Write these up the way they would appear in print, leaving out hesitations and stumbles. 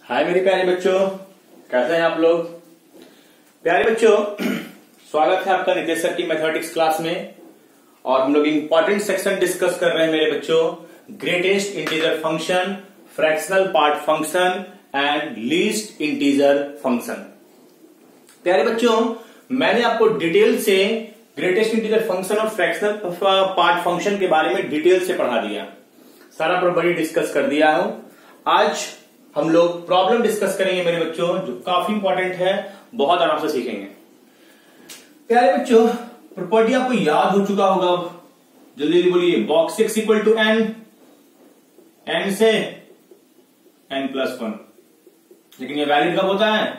हाय मेरे प्यारे बच्चों, कैसे हैं आप लोग। प्यारे बच्चों, स्वागत है आपका नितेश सर की मैथमेटिक्स क्लास में। और हम लोग इंपॉर्टेंट सेक्शन डिस्कस कर रहे हैं मेरे बच्चों, greatest integer function, fractional part function and least integer function. प्यारे बच्चों, मैंने आपको डिटेल से ग्रेटेस्ट इंटीजर फंक्शन और फ्रैक्शनल पार्ट फंक्शन के बारे में डिटेल से पढ़ा दिया, सारा प्रॉपर्टी डिस्कस कर दिया हूं। आज हम लोग प्रॉब्लम डिस्कस करेंगे मेरे बच्चों, जो काफी इंपॉर्टेंट है, बहुत आराम से सीखेंगे। प्यारे बच्चों, प्रॉपर्टी आपको याद हो चुका होगा, जल्दी जल्दी बोलिए। Box x equal to n, n से एन प्लस वन। लेकिन ये वैलिड कब होता है?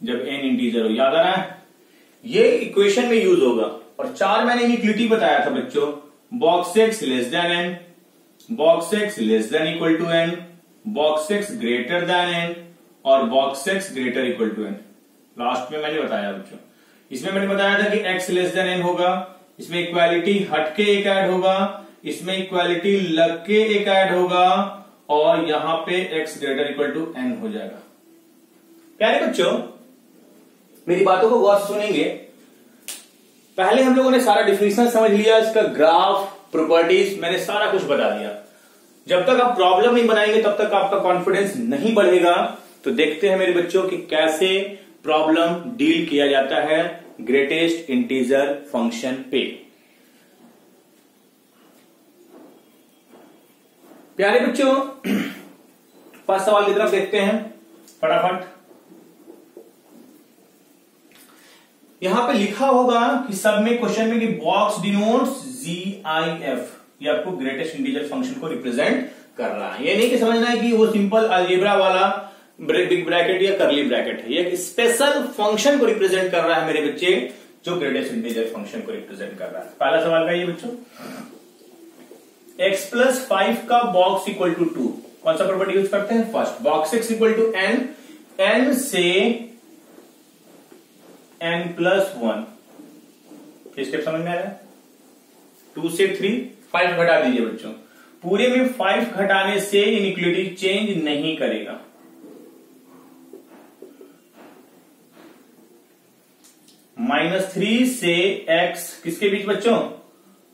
जब एन इंटीजर हो। याद आ रहा है? ये इक्वेशन में यूज होगा। और चार मैंने इनिक्विटी बताया था बच्चों, box x less than n, box x less than equal to n, box x greater than n और box x greater equal to n. Last में मैंने बताया बच्चों, इसमें मैंने बताया था कि एक्स लेस देन एन होगा, इसमें इक्वालिटी हट के एक ऐड होगा, इसमें इक्वालिटी लग के एक ऐड होगा और यहां पे x greater equal to n हो जाएगा। प्यारे बच्चों, मेरी बातों को गौर से सुनेंगे। पहले हम लोगों ने सारा डिफिनेशन समझ लिया, इसका ग्राफ, प्रॉपर्टीज मैंने सारा कुछ बता दिया। जब तक आप प्रॉब्लम नहीं बनाएंगे तब तक आपका कॉन्फिडेंस नहीं बढ़ेगा। तो देखते हैं मेरे बच्चों कि कैसे प्रॉब्लम डील किया जाता है ग्रेटेस्ट इंटीजर फंक्शन पे। प्यारे बच्चों, फर्स्ट सवाल की तरफ देखते हैं फटाफट। यहां पे लिखा होगा कि सब में क्वेश्चन में कि बॉक्स डिनोट्स GIF, ये आपको ग्रेटेस्ट इंटीजर फंक्शन को रिप्रेजेंट कर रहा है। ये नहीं कि समझना है कि वो सिंपल अलजेब्रा वाला बिग ब्रैकेट या कर्ली ब्रैकेट है, ये एक स्पेशल फंक्शन को रिप्रेजेंट कर रहा है मेरे बच्चे, जो ग्रेटेस्ट इंटीजर फंक्शन को रिप्रेजेंट कर रहा है। पहला सवाल का ये बच्चों, x प्लस 5 का बॉक्स इक्वल टू 2, कौन सा प्रॉपर्टी यूज करते हैं? First, box x equal to n, n से n प्लस 1। स्टेप समझ में आ रहा है? 2 से 3, 5 घटा दीजिए बच्चों। पूरे में 5 घटाने से इनइक्वालिटी चेंज नहीं करेगा। -3 से x किसके बीच बच्चों?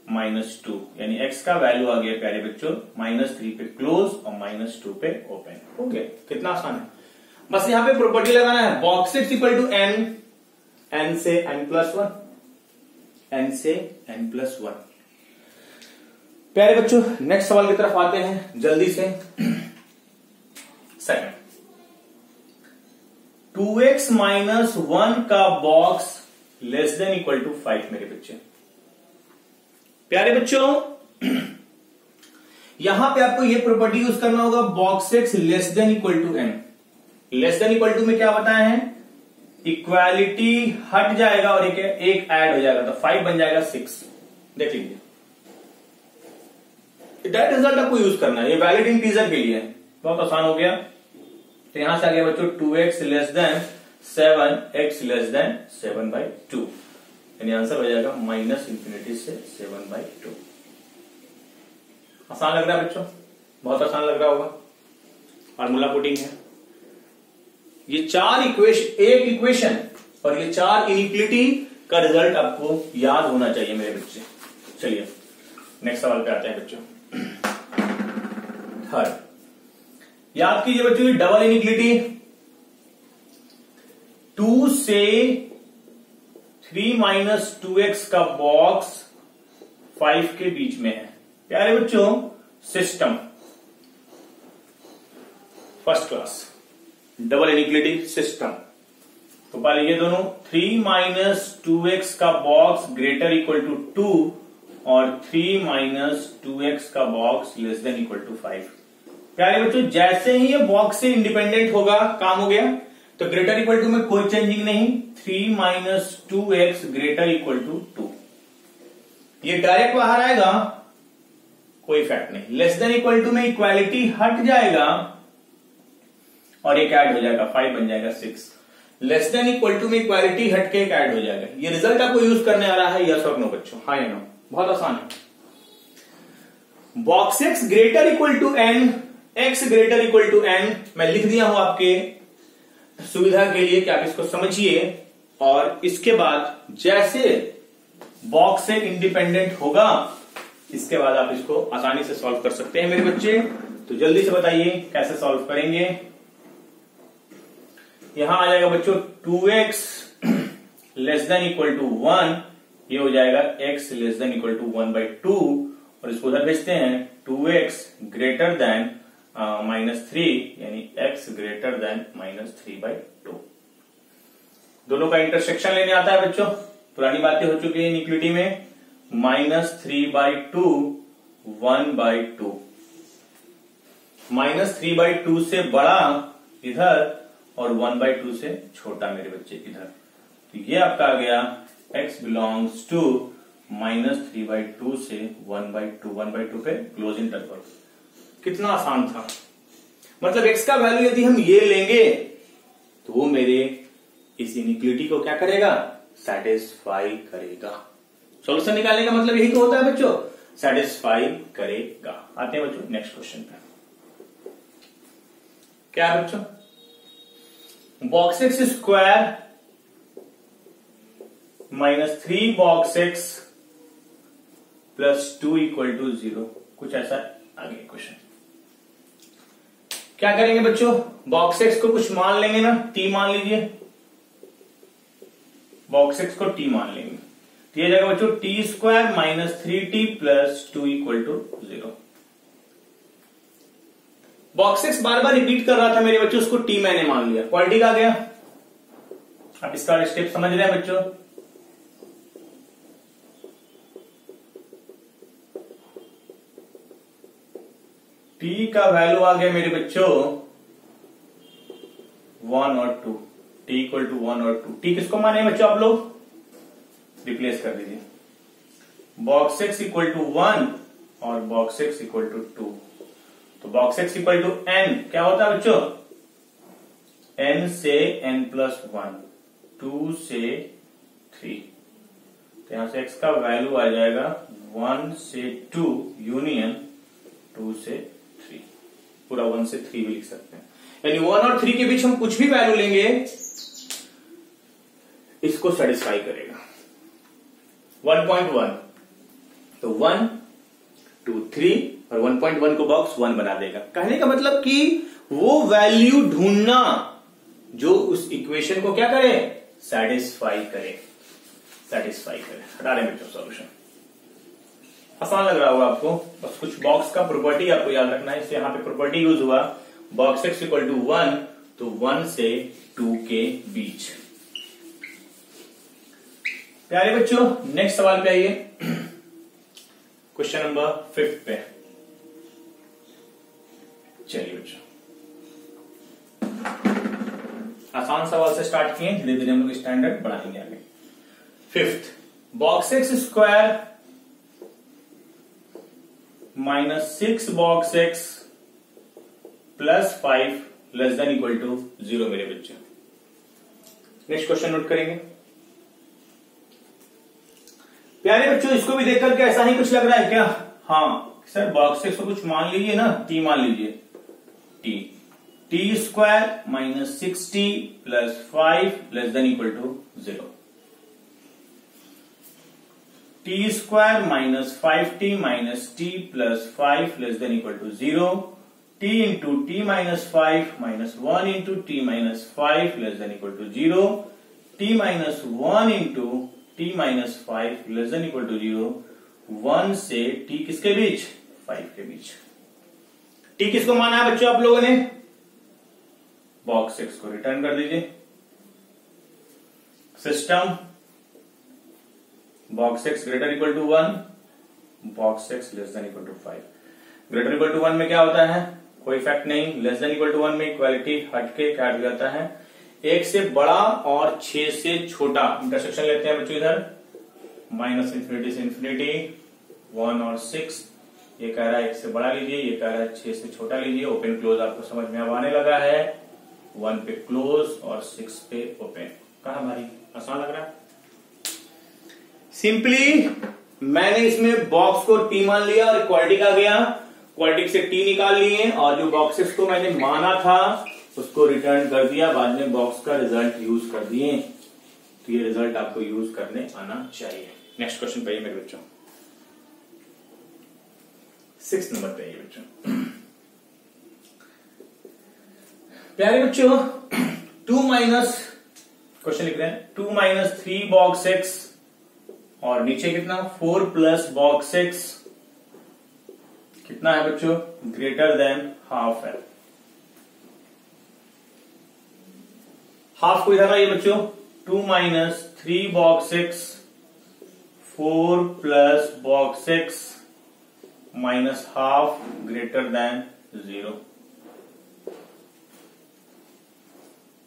-2, यानी x का वैल्यू आ गया प्यारे बच्चों, -3 पे क्लोज और -2 पे ओपन। हो गया, कितना आसान है। बस यहां पे प्रॉपर्टी लगाना है, box x equal to n, n से n प्लस 1, n से n प्लस 1। प्यारे बच्चों, नेक्स्ट सवाल की तरफ आते हैं जल्दी से। सेकंड, 2x माइनस 1 का box less than equal to 5 मेरे बच्चे। प्यारे बच्चों, यहां पे आपको ये प्रॉपर्टी यूज करना होगा, box x less than equal to n. Less than equal to में क्या बताया है? इक्वालिटी हट जाएगा और एक ऐड हो जाएगा, तो 5 बन जाएगा 6। देख लीजिए, डायरेक्ट रिजल्ट आपको यूज करना है, ये वैलिड इंटीजर के लिए है, बहुत आसान हो गया। तो यहां से आ गया बच्चों 2x less than 7, x less then 7/2, यानी आंसर हो जाएगा -∞ से 7/2। आसान लग रहा है बच्चों? बहुत आसान लग रहा होगा। फार्मूला पुटिंग है। ये 4 इक्वेशन, एक इक्वेशन और ये 4 इनइक्वालिटी का रिजल्ट आपको याद होना चाहिए मेरे बच्चे। चलिए नेक्स्ट सवाल पे आते हैं बच्चों। थर्ड, याद कीजिए बच्चों, ये डबल इनइक्वालिटी 2 से 3 माइनस 2x का बॉक्स 5 के बीच में है। प्यारे बच्चों, system first class, double inequality system. तो पहले ये दोनों 3 माइनस 2x का बॉक्स ग्रेटर इक्वल टू 2 और 3 माइनस 2x का box less than equal to 5। प्यारे बच्चों, जैसे ही ये बॉक्स से इंडिपेंडेंट होगा, काम हो गया। तो ग्रेटर इक्वल टू में कोई चेंजिंग नहीं, 3 minus 2x greater equal to 2। ये डायरेक्ट बाहर आएगा, कोई इफेक्ट नहीं। लेस देन इक्वल टू में इक्वालिटी हट जाएगा और एक ऐड हो जाएगा, 5 बन जाएगा 6। लेस देन इक्वल टू में इक्वालिटी हट के एक ऐड हो जाएगा। ये रिजल्ट आपको यूज करने आ रहा है, यस और नो बच्चों, हाँ या नो? बहुत आसान है। Box x greater equal to n, x greater equal to n मैं लिख दिया हूं आपके सुविधा के लिए कि आप इसको समझिए, और इसके बाद जैसे बॉक्स से इंडिपेंडेंट होगा इसके बाद आप इसको आसानी से सॉल्व कर सकते हैं मेरे बच्चे। तो जल्दी से बताइए कैसे सॉल्व करेंगे। यहां आ जाएगा बच्चों 2x less than equal to 1, ये हो जाएगा x less than equal to 1/2, और इसको उधर भेजते हैं 2x ग्रेटर देन -3 यानी x ग्रेटर देन -3/2। दोनों का इंटरसेक्शन लेने आता है बच्चों, पुरानी बातें हो चुकी है इक्विटी में। -3/2 1/2, -3/2 से बड़ा इधर और 1/2 से छोटा मेरे बच्चे इधर। तो ये आपका आ गया x बिलोंग्स टू -3/2 से 1/2, 1/2 पे क्लोज इंटरवल। कितना आसान था, मतलब x का वैल्यू यदि हम ये लेंगे तो वो मेरे इस इनइक्विटी को क्या करेगा, सेटिस्फाई करेगा। सॉल्यूशन निकालने का मतलब यही तो होता है बच्चों, सेटिस्फाई करेगा। आते हैं बच्चों नेक्स्ट क्वेश्चन पे। क्या है बच्चों, box x square -3 box x plus 2 equal to 0, कुछ ऐसा आगे क्वेश्चन। क्या करेंगे बच्चों, बॉक्स एक्स को कुछ मान लेंगे ना, टी मान लीजिए, बॉक्स एक्स को टी मान लेंगे, तो ये जाएगा बच्चों t square -3t plus 2 equal to 0। Box x बार बार रिपीट कर रहा था मेरे बच्चों, उसको टी मैंने मान लिया, क्वालिटी का गया। आप इसका स्टेप समझ रहे हैं बच्चों। टी का वैल्यू आ गया मेरे बच्चों 1 और 2, टी इक्वल टू 1 और 2। टी किसको माने बच्चों, आप लोग रिप्लेस कर दीजिए, बॉक्स एक्स इक्वल टू 1 और बॉक्स एक्स इक्वल टू 2। तो box x equal to n क्या होता है बच्चों, n से n+1, 2 से 3। तो यहां से x का वैल्यू आ जाएगा 1 से 2 यूनियन 2 से 3, पूरा 1 से 3 भी लिख सकते हैं। यानी 1 और 3 के बीच हम कुछ भी वैल्यू लेंगे इसको सेटिस्फाई करेगा। 1.1 तो 1 2 3 और 1.1 को बॉक्स 1 बना देगा। कहने का मतलब कि वो वैल्यू ढूंढना जो उस इक्वेशन को क्या करे, सेटिस्फाई करे, सेटिस्फाई करे। हटा रहे बच्चों सॉल्यूशन। आसान लग रहा होगा आपको, बस कुछ बॉक्स का प्रॉपर्टी आपको याद रखना है। इससे यहां पे प्रॉपर्टी यूज हुआ, बॉक्स एक्स इक्वल टू 1 तो 1 से 2 के बीच। प्यारे बच्चों नेक्स्ट सवाल पे आइए, क्वेश्चन नंबर 5 पे। चलिए बच्चों आसान सवाल से स्टार्ट किए, धीरे धीरे हम लोग स्टैंडर्ड बढ़ाएंगे आगे। 5th, box x square -6 box x plus 5 less than equal to 0 मेरे बच्चे। नेक्स्ट क्वेश्चन नोट करेंगे। प्यारे बच्चों इसको भी देख करके ऐसा ही कुछ लग रहा है क्या, हाँ सर बॉक्स एक्स को कुछ मान लीजिए ना, टी मान लीजिए, t square -6t plus 5 less than equal to 0। T square -5t minus t plus 5 less than equal to 0, t into t minus 5 minus 1 into t minus 5 less than equal to 0, t minus 1 into t minus 5 less than equal to 0, 1 से t किसके बीच, 5 के बीच। t किसको माना है बच्चों आप लोगों ने, बॉक्स एक्स को रिटर्न कर दीजिए। System box x greater equal to 1, box x less than equal to 5। Greater equal to 1 में क्या होता है, कोई इफेक्ट नहीं, लेस देन इक्वल टू 1 में इक्वालिटी हटके क्या हो जाता है, 1 से बड़ा और 6 से छोटा। इंटरसेक्शन लेते हैं बच्चों इधर, -∞ से इंफिनिटी, 1 और 6। ये कह रहा है 1 से बड़ा लीजिए, ये कह रहा है 6 से छोटा लीजिए। ओपन क्लोज आपको समझ में अब आने लगा है, 1 पे क्लोज और 6 पे ओपन। कहा भाई आसान लग रहा है। सिंपली मैंने इसमें बॉक्स को टी मान लिया और इक्वालिटी का गया, क्वाड्रेटिक से टी निकाल लिए और जो बॉक्सेस को मैंने माना था उसको रिटर्न कर दिया, बाद में बॉक्स का रिजल्ट यूज कर दिए। तो ये रिजल्ट आपको यूज करने आना चाहिए। नेक्स्ट क्वेश्चन पे मेरे बच्चों, 6 नंबर पे बच्चों। प्यारे बच्चों, 2 माइनस क्वेश्चन लिख रहे हैं 2 माइनस 3 बॉक्स एक्स और नीचे कितना 4 प्लस बॉक्स एक्स कितना है बच्चों, ग्रेटर देन हाफ है। हाफ को इधर आइए बच्चों, 2 minus 3 box x 4 plus box x minus half greater than 0।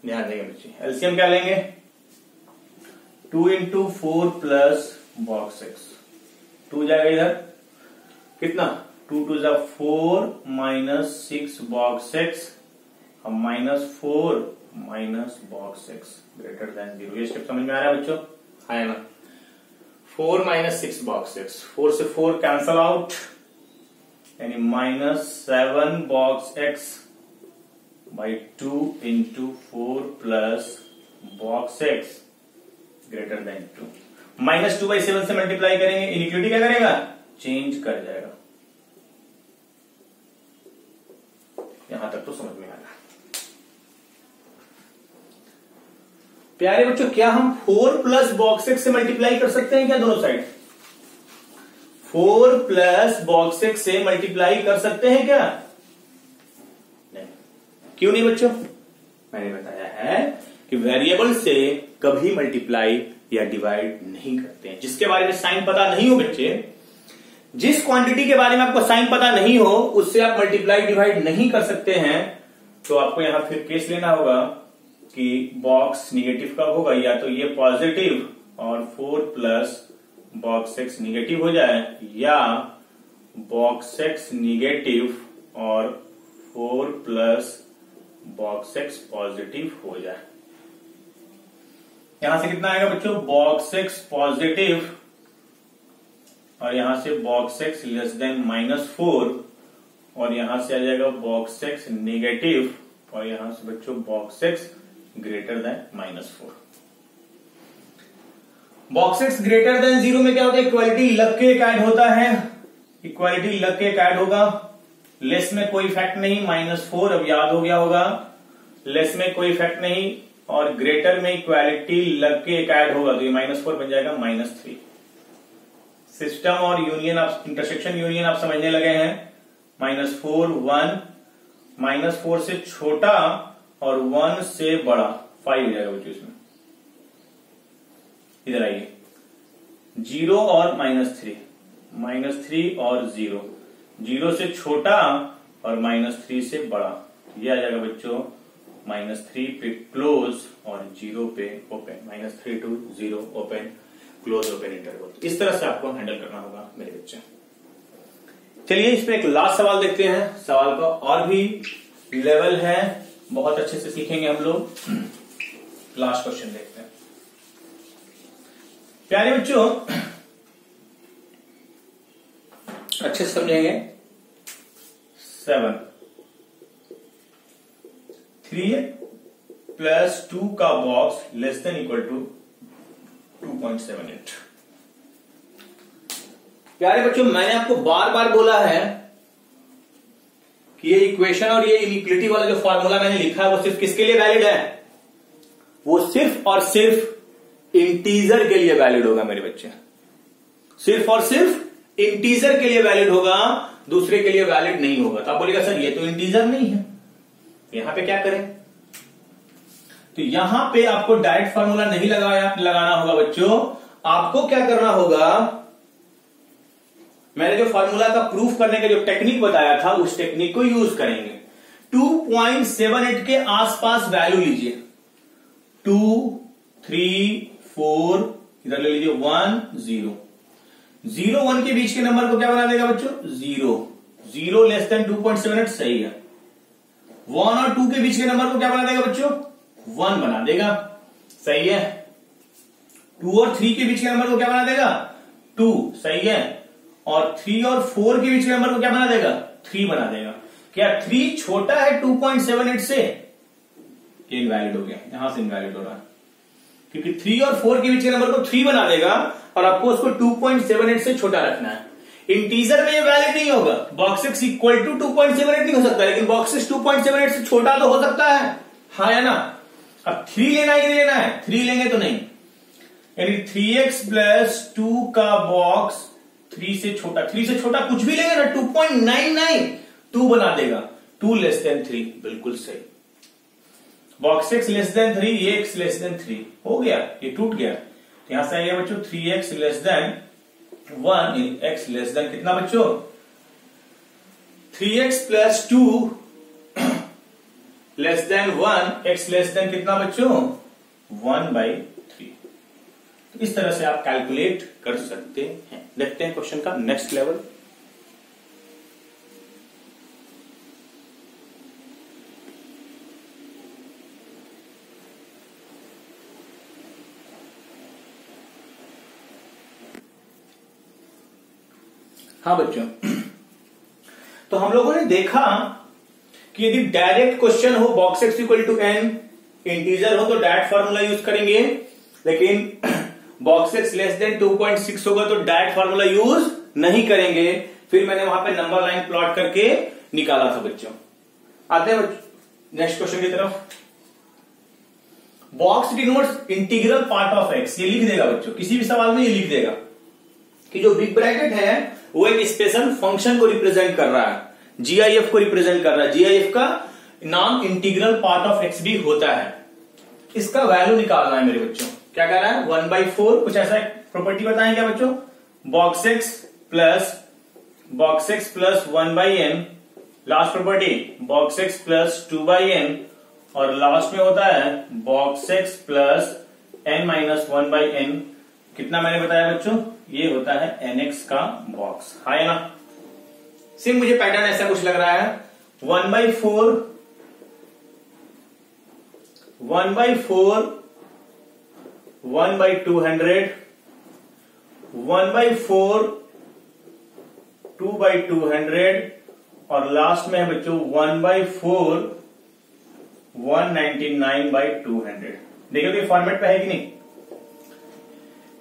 ध्यान देंगे बच्चे, एलसीएम क्या लेंगे, 2 इंटू 4 प्लस बॉक्स एक्स, 2 जाएगा इधर कितना 2 टू जा 4 माइनस 6 बॉक्स एक्स अब minus 4 minus box x greater then 0। ये स्टेप समझ में आ रहा है बच्चों, आया ना। 4 माइनस 6 बॉक्स एक्स, 4 से 4 कैंसल आउट यानी minus 7 box x by 2 into 4 plus box x greater then 2। Minus 2 by 7 से मल्टीप्लाई करेंगे, इनइक्वालिटी क्या करेगा, चेंज कर जाएगा। यहां तक तो समझ में आ रहा। प्यारे बच्चों, क्या हम 4 प्लस बॉक्स एक्स से मल्टीप्लाई कर सकते हैं क्या दोनों साइड, 4 प्लस बॉक्स एक्स से मल्टीप्लाई कर सकते हैं क्या, नहीं। क्यों नहीं बच्चों, मैंने बताया है कि वेरिएबल से कभी मल्टीप्लाई या डिवाइड नहीं करते हैं। जिसके बारे में साइन पता नहीं हो बच्चे, जिस क्वांटिटी के बारे में आपको साइन पता नहीं हो उससे आप मल्टीप्लाई डिवाइड नहीं कर सकते हैं। तो आपको यहां फिर केस लेना होगा कि बॉक्स निगेटिव कब होगा, या तो ये पॉजिटिव और 4 प्लस बॉक्स एक्स निगेटिव हो जाए, या बॉक्स एक्स निगेटिव और 4 प्लस बॉक्स एक्स पॉजिटिव हो जाए। यहां से कितना आएगा बच्चों, बॉक्स एक्स पॉजिटिव और यहां से बॉक्स एक्स लेस देन -4 और यहां से आ जाएगा बॉक्स एक्स निगेटिव और यहां से बच्चों box x greater then -4। Box x greater then 0 में क्या होता है, इक्वालिटी लग के एक ऐड होता है, इक्वालिटी लग के एक ऐड होगा। लेस में कोई इफेक्ट नहीं, -4 अब याद हो गया होगा, लेस में कोई इफेक्ट नहीं और ग्रेटर में इक्वालिटी लग के एक ऐड होगा, तो ये -4 बन जाएगा -3। सिस्टम और यूनियन आप, इंटरसेक्शन यूनियन आप समझने लगे हैं। -4 1, -4 से छोटा और 1 से बड़ा 5 हो जाएगा बच्चों इसमें। इधर आइए, 0 और -3, -3 और 0, 0 से छोटा और -3 से बड़ा, ये आ जाएगा बच्चों -3 पे क्लोज और 0 पे open, -3 to 0 open close open interval. इस तरह से आपको हैंडल करना होगा मेरे बच्चे। चलिए इस पे एक लास्ट सवाल देखते हैं। सवाल का और भी लेवल है, बहुत अच्छे से सीखेंगे हम लोग। लास्ट क्वेश्चन देखते हैं प्यारे बच्चों, अच्छे से समझेंगे। 7 3 प्लस 2 का box less than equal to 2.78। प्यारे बच्चों, मैंने आपको बार बार बोला है कि ये इक्वेशन और ये इनइक्वालिटी वाला जो फॉर्मूला मैंने लिखा है वो सिर्फ किसके लिए वैलिड है, वो सिर्फ और सिर्फ इंटीजर के लिए वैलिड होगा मेरे बच्चे, सिर्फ और सिर्फ इंटीजर के लिए वैलिड होगा, दूसरे के लिए वैलिड नहीं होगा। तो आप बोलेगा सर ये तो इंटीजर नहीं है, यहां पे क्या करें, तो यहां पे आपको डायरेक्ट फार्मूला नहीं लगाना होगा बच्चों। आपको क्या करना होगा, मैंने जो फार्मूला का प्रूफ करने का जो टेक्निक बताया था उस टेक्निक को यूज करेंगे। 2.78 के आसपास वैल्यू लीजिए, 2 3 4, इधर ले लीजिए 1 0, 0 1 के बीच के नंबर को क्या बना देगा बच्चों, 0, 0 लेस देन 2.78 सही है। 1 और 2 के बीच के नंबर को क्या बना देगा बच्चों, 1 बना देगा, सही है। 2 और 3 के बीच के नंबर को क्या बना देगा, 2, सही है। और 3 और 4 के बीच के नंबर को क्या बना देगा, 3 बना देगा। क्या 3 छोटा है 2.78 से? ये इनवैलिड हो गया, यहां से इनवैलिड हो रहा है, क्योंकि 3 और 4 के बीच के नंबर को 3 बना देगा और आपको उसको 2.78 से छोटा रखना है। इंटीजर में ये वैलिड नहीं होगा, बॉक्स एक्स इक्वल टू 2.78 नहीं हो सकता, लेकिन बॉक्स एक्स 2.78 से छोटा तो हो सकता है, हाँ है ना। अब 3 लेना ही नहीं लेना है, 3 लेंगे तो नहीं, यानी 3x प्लस 2 का बॉक्स 3 से छोटा, 3 से छोटा कुछ भी लेंगे ना 2.99 2 बना देगा, 2 लेस देन 3, बिल्कुल सही। बॉक्स एक्स लेस देन 3, ये एक्स लेस देन 3 हो गया, ये टूट गया। तो यहां से आएगा बच्चों 3x less than 1, x less then कितना बच्चों? 3x plus 2 less than 1, x less then कितना बच्चों? 1/3। इस तरह से आप कैलकुलेट कर सकते हैं। देखते हैं क्वेश्चन का नेक्स्ट लेवल। हाँ बच्चों, तो हम लोगों ने देखा कि यदि डायरेक्ट क्वेश्चन हो box x equal to n, integer हो तो डायरेक्ट फार्मूला यूज करेंगे, लेकिन बॉक्स एक्स लेस देन 2.6 होगा तो डायरेक्ट फार्मूला यूज नहीं करेंगे। फिर मैंने वहां पे नंबर लाइन प्लॉट करके निकाला था बच्चों। आते हैं नेक्स्ट क्वेश्चन की तरफ। Box denotes integral part of x, ये लिख देगा बच्चों, किसी भी सवाल में ये लिख देगा कि जो बिग ब्रैकेट है वो एक स्पेशल फंक्शन को रिप्रेजेंट कर रहा है, जीआईएफ को रिप्रेजेंट कर रहा है। जीआईएफ का नाम इंटीग्रल पार्ट ऑफ एक्स भी होता है। इसका वैल्यू निकालना है मेरे बच्चों। क्या कह रहा है? 1/4, कुछ ऐसा प्रॉपर्टी बताएं क्या बच्चों? Box x plus 1/n, last property box x plus 2/n, और लास्ट में होता है बॉक्स एक्स प्लस n-1/n। कितना मैंने बताया बच्चों? ये होता है nx का बॉक्स, है ना। सिर्फ मुझे पैटर्न ऐसा कुछ लग रहा है, 1/4 1/4 1/200 1/4 2/200 और लास्ट में है बच्चों 1/4 199/200। देखिए तो फॉर्मेट पे है कि नहीं।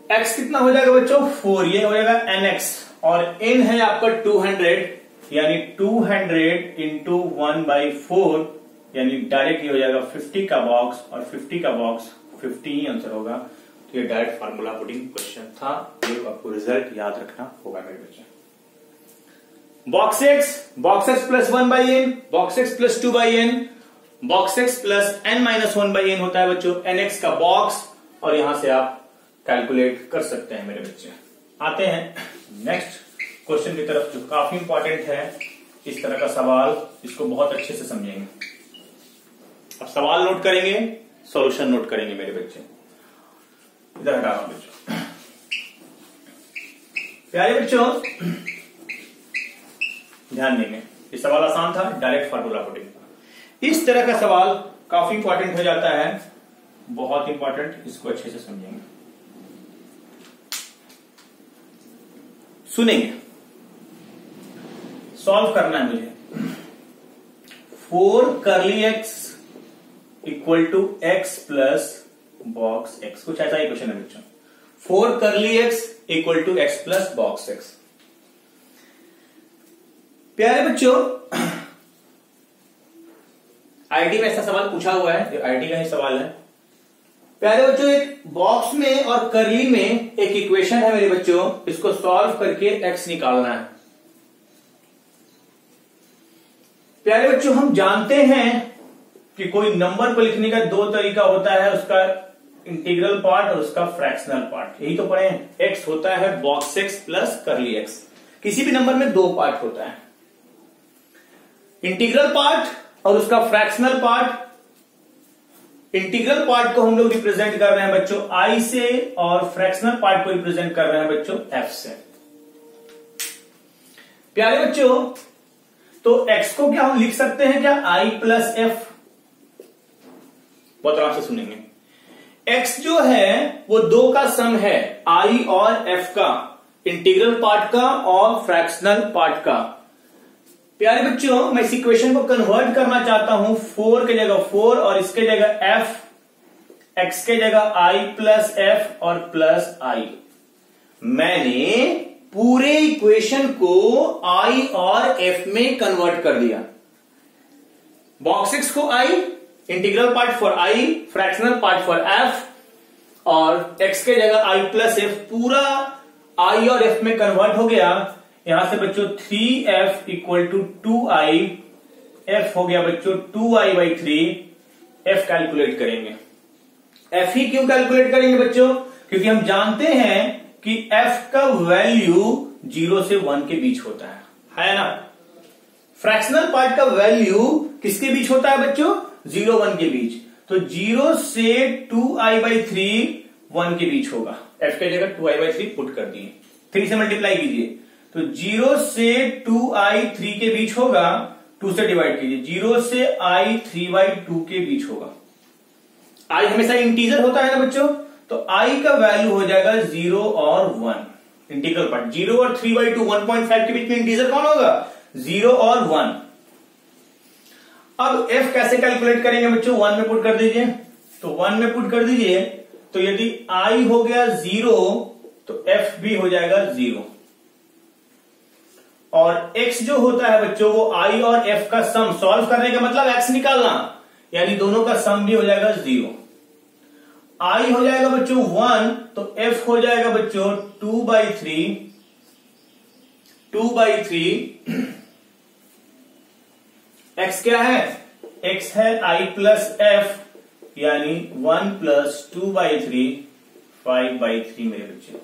x कितना हो जाएगा बच्चों? 4, ये हो जाएगा nx, और n है आपका 200, यानी 200 इंटू 1/4, यानी डायरेक्ट ये हो जाएगा 50 का बॉक्स, और 50 का बॉक्स 50 ही आंसर होगा। तो ये डायरेक्ट फार्मूला पुटिंग क्वेश्चन था, ये आपको रिजल्ट याद रखना होगा मेरे बच्चे। Box x plus 1/n, box x plus 2/n, box x plus n-1/n होता है बच्चों nx का बॉक्स, और यहां से आप कैलकुलेट कर सकते हैं मेरे बच्चे। आते हैं नेक्स्ट क्वेश्चन की तरफ, जो काफी इंपॉर्टेंट है। इस तरह का सवाल, इसको बहुत अच्छे से समझेंगे। अब सवाल नोट करेंगे, सॉल्यूशन नोट करेंगे मेरे बच्चे। इधर हटा रहा हूं बच्चों। प्यारे बच्चों ध्यान देंगे, ये सवाल आसान था, डायरेक्ट फार्मूला पुटिंग। इस तरह का सवाल काफी इंपॉर्टेंट हो जाता है, बहुत इंपॉर्टेंट, इसको अच्छे से समझेंगे, सुनेंगे। सॉल्व करना है मुझे। 4 curly x equal to x plus box x, कुछ ऐसा ही क्वेश्चन है बच्चों। 4 curly x equal to x plus box x। प्यारे बच्चों आईडी में ऐसा सवाल पूछा हुआ है, आईडी का ही सवाल है। प्यारे बच्चों एक बॉक्स में और करली में एक इक्वेशन है मेरे बच्चों, इसको सॉल्व करके x निकालना है। प्यारे बच्चों हम जानते हैं कि कोई नंबर को लिखने का 2 तरीका होता है, उसका इंटीग्रल पार्ट और उसका फ्रैक्शनल पार्ट, यही तो पढ़े हैं। x होता है बॉक्स x प्लस करली x, किसी भी नंबर में 2 पार्ट होता है, इंटीग्रल पार्ट और उसका फ्रैक्शनल पार्ट। इंटीग्रल पार्ट को हम लोग रिप्रेजेंट कर रहे हैं बच्चों I से, और फ्रैक्शनल पार्ट को रिप्रेजेंट कर रहे हैं बच्चों F से। प्यारे बच्चों तो x को क्या हम लिख सकते हैं क्या? I plus F। बहुत आराम से सुनेंगे। x जो है वो 2 का सम है, I और F का, इंटीग्रल पार्ट का और फ्रैक्शनल पार्ट का। प्यारे बच्चों मैं इस इक्वेशन को कन्वर्ट करना चाहता हूं 4 के जगह 4 और इसके जगह f, x के जगह i प्लस f और प्लस i। मैंने पूरे इक्वेशन को i और f में कन्वर्ट कर दिया। बॉक्स x को i, integral part for i, fractional part for f और x के जगह i प्लस f, पूरा i और f में कन्वर्ट हो गया। यहां से बच्चों 3f equal to 2i, f हो गया बच्चों 2i बाई 3। f कैलकुलेट करेंगे। f ही क्यों कैलकुलेट करेंगे बच्चों? क्योंकि हम जानते हैं कि f का वैल्यू 0 से 1 के बीच होता है ना। फ्रैक्शनल पार्ट का वैल्यू किसके बीच होता है बच्चों? 0 1 के बीच। तो 0 से 2i बाई 3 1 के बीच होगा। f के जगह 2i बाई 3 पुट कर दिए, 3 से मल्टीप्लाई कीजिए तो 0 से 2i 3 के बीच होगा, 2 से डिवाइड कीजिए, 0 से i 3 बाई 2 के बीच होगा। i हमेशा इंटीजर होता है ना बच्चों, तो i का वैल्यू हो जाएगा 0 और 1। इंटीग्रल पार्ट 0 और 3 बाई 2 1.5 के बीच में इंटीजर कौन होगा? 0 और 1। अब f कैसे कैलकुलेट करेंगे बच्चों? 1 में पुट कर दीजिए, तो 1 में पुट कर दीजिए तो यदि i हो गया 0 तो f भी हो जाएगा 0 और x जो होता है बच्चों वो i और f का सम, सॉल्व करने का मतलब x निकालना, यानी दोनों का सम भी हो जाएगा 0। i हो जाएगा बच्चों 1 तो f हो जाएगा बच्चों 2 बाई 3, 2 बाई 3। x क्या है? x है i प्लस f, यानी 1 प्लस 2 बाई 3, 5 बाई 3 मेरे बच्चे।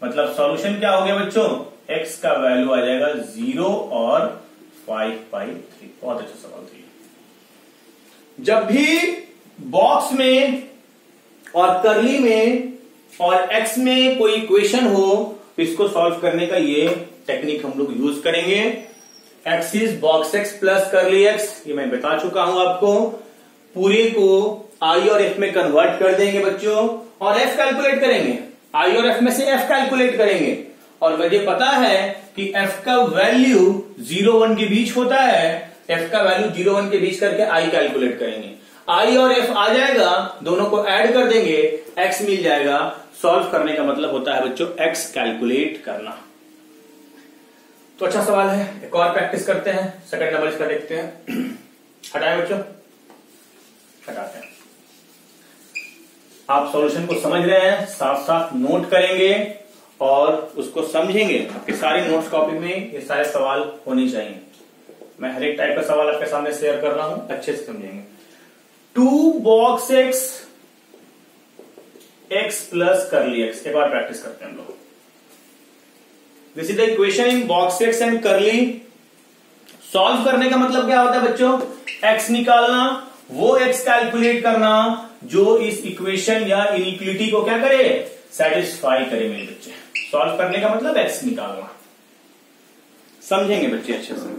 मतलब सॉल्यूशन क्या हो गया बच्चों? x का वैल्यू आ जाएगा 0 और 5 बाई 3। बहुत अच्छा सवाल था। जब भी बॉक्स में और करली में और x में कोई इक्वेशन हो तो इसको सॉल्व करने का ये टेक्निक हम लोग यूज करेंगे। x is box x plus करली x, ये मैं बता चुका हूं आपको। पूरे को i और f में कन्वर्ट कर देंगे बच्चों और f कैलकुलेट करेंगे। i और f में से f कैलकुलेट करेंगे और मुझे पता है कि f का वैल्यू 0 1 के बीच होता है। f का वैल्यू 0 1 के बीच करके i कैलकुलेट करेंगे। i और f आ जाएगा, दोनों को ऐड कर देंगे, x मिल जाएगा। सॉल्व करने का मतलब होता है बच्चों x कैलकुलेट करना। तो अच्छा सवाल है, एक और प्रैक्टिस करते हैं। सेकंड नंबर इसका देखते हैं। हटाएं बच्चों, हटाते हैं। आप सॉल्यूशन को समझ रहे हैं, साथ साथ नोट करेंगे और उसको समझेंगे। आपके सारे नोट्स कॉपी में ये सारे सवाल होने चाहिए। मैं हर एक टाइप का सवाल आपके सामने शेयर कर रहा हूं, अच्छे से समझेंगे। 2 बॉक्स x प्लस करली x, एक बार प्रैक्टिस करते हैं हम लोग। This is the equation in box x and करली। सॉल्व करने का मतलब क्या होता है बच्चों? x निकालना, वो x कैलकुलेट करना जो इस इक्वेशन या इनइक्वालिटी को क्या करे? सेटिस्फाई करे मेरे बच्चे। सॉल्व करने का मतलब x निकालना। समझेंगे बच्चे अच्छे से,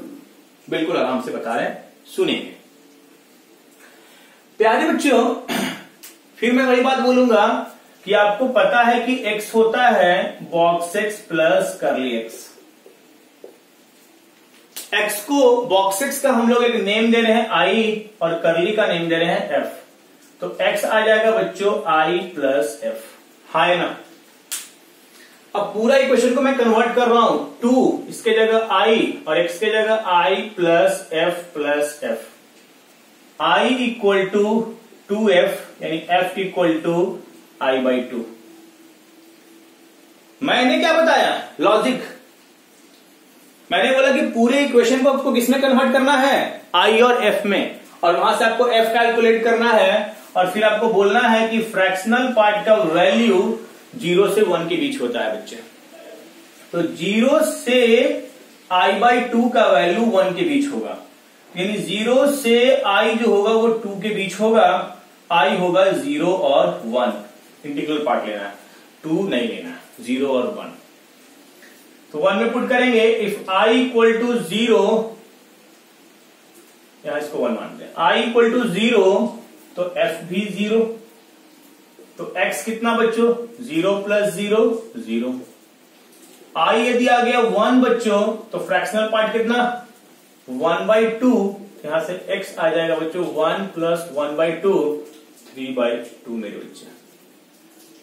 बिल्कुल आराम से बता रहे हैं, सुनेंगे। प्यारे बच्चों, फिर मैं वही बात बोलूंगा कि आपको पता है कि x होता है बॉक्स x प्लस करली x। x को बॉक्स x का हम लोग एक नेम दे रहे हैं i और करली का नेम दे रहे हैं f। तो x आ जाएगा बच्चों i प्लस f, है ना। अब पूरा इक्वेशन को मैं कन्वर्ट कर रहा हूं, 2 इसके जगह i और x के जगह i plus f। i equal to 2f, यानी f equal to i by 2। मैंने क्या बताया? लॉजिक। मैंने बोला कि पूरे इक्वेशन को आपको किसमें कन्वर्ट करना है? i और f में, और वहां से आपको f कैलकुलेट करना है और फिर आपको बोलना है कि फ्रैक्शनल पार्ट का वैल्यू 0 से 1 के बीच होता है बच्चे। तो 0 से i बाई 2 का वैल्यू 1 के बीच होगा, यानी 0 से i जो होगा वो 2 के बीच होगा। i होगा 0 और 1, इंटीग्रल पार्ट लेना है, 2 नहीं लेना, 0 और 1। तो 1 में पुट करेंगे, इफ i इक्वल टू 0, यहां इसको 1 मानते हैं, i इक्वल टू 0 तो f भी 0। तो x कितना बच्चों? 0 प्लस 0 0। i यदि आ गया 1 बच्चों तो फ्रैक्शनल पार्ट कितना? 1/2, यहां से x आ जाएगा बच्चों 1 + 1/2, 3/2 मेरे बच्चे।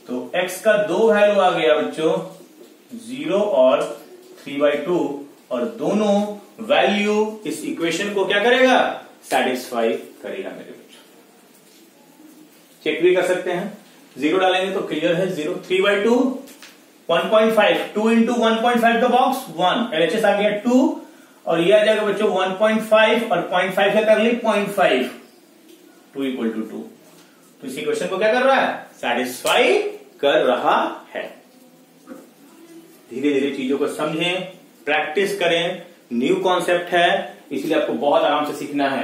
तो x का दो वैल्यू आ गया बच्चों 0 और 3/2, और दोनों वैल्यू इस इक्वेशन को क्या करेगा, सेटिस्फाई करेगा मेरे बच्चों। चेक भी कर सकते हैं, 0 डालेंगे तो क्लियर है 0, 3/2 1.5, 2 × 1.5 का बॉक्स 1, LHS आ गया 2, और ये आ जाएगा बच्चों 1.5 और 0.5 से कर ली 0.5, 2 = 2। तो इस इक्वेशन को क्या कर रहा है, सेटिस्फाई कर रहा है। धीरे धीरे चीजों को समझें, प्रैक्टिस करें, न्यू कॉन्सेप्ट है इसलिए आपको बहुत आराम से सीखना है,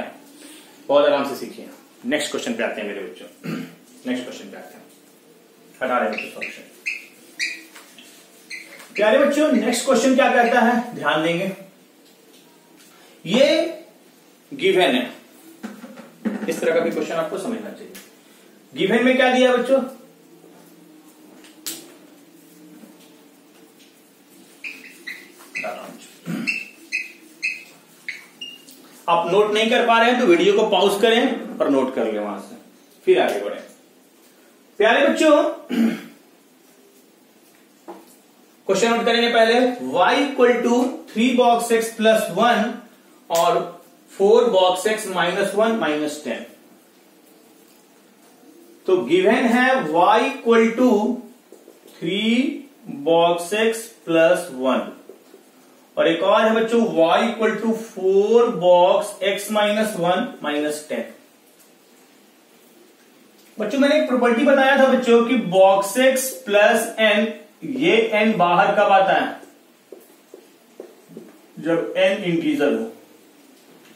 बहुत आराम से सीखिए। नेक्स्ट क्वेश्चन पे आते हैं मेरे बच्चों, नेक्स्ट क्वेश्चन पे आते हैं, हटा रहे हैं सॉल्यूशन। प्यारे बच्चों नेक्स्ट क्वेश्चन क्या कहता है, ध्यान देंगे। ये गिवन है, इस तरह का भी क्वेश्चन आपको समझना चाहिए। गिवन में क्या दिया बच्चों, आप नोट नहीं कर पा रहे हैं तो वीडियो को पॉज करें और नोट कर ले वहां से, फिर आगे बढ़े। प्यारे बच्चों क्वेश्चन नोट करेंगे पहले, y = 3 box x + 1 और 4 box x - 1 - 10। तो गिवन है y = 3 box x + 1, और एक और है बच्चों y = 4 box x - 1 - 10। बच्चों मैंने एक प्रॉपर्टी बताया था बच्चों कि box x + n, ये n बाहर कब आता है, जब n इंटीजर हो,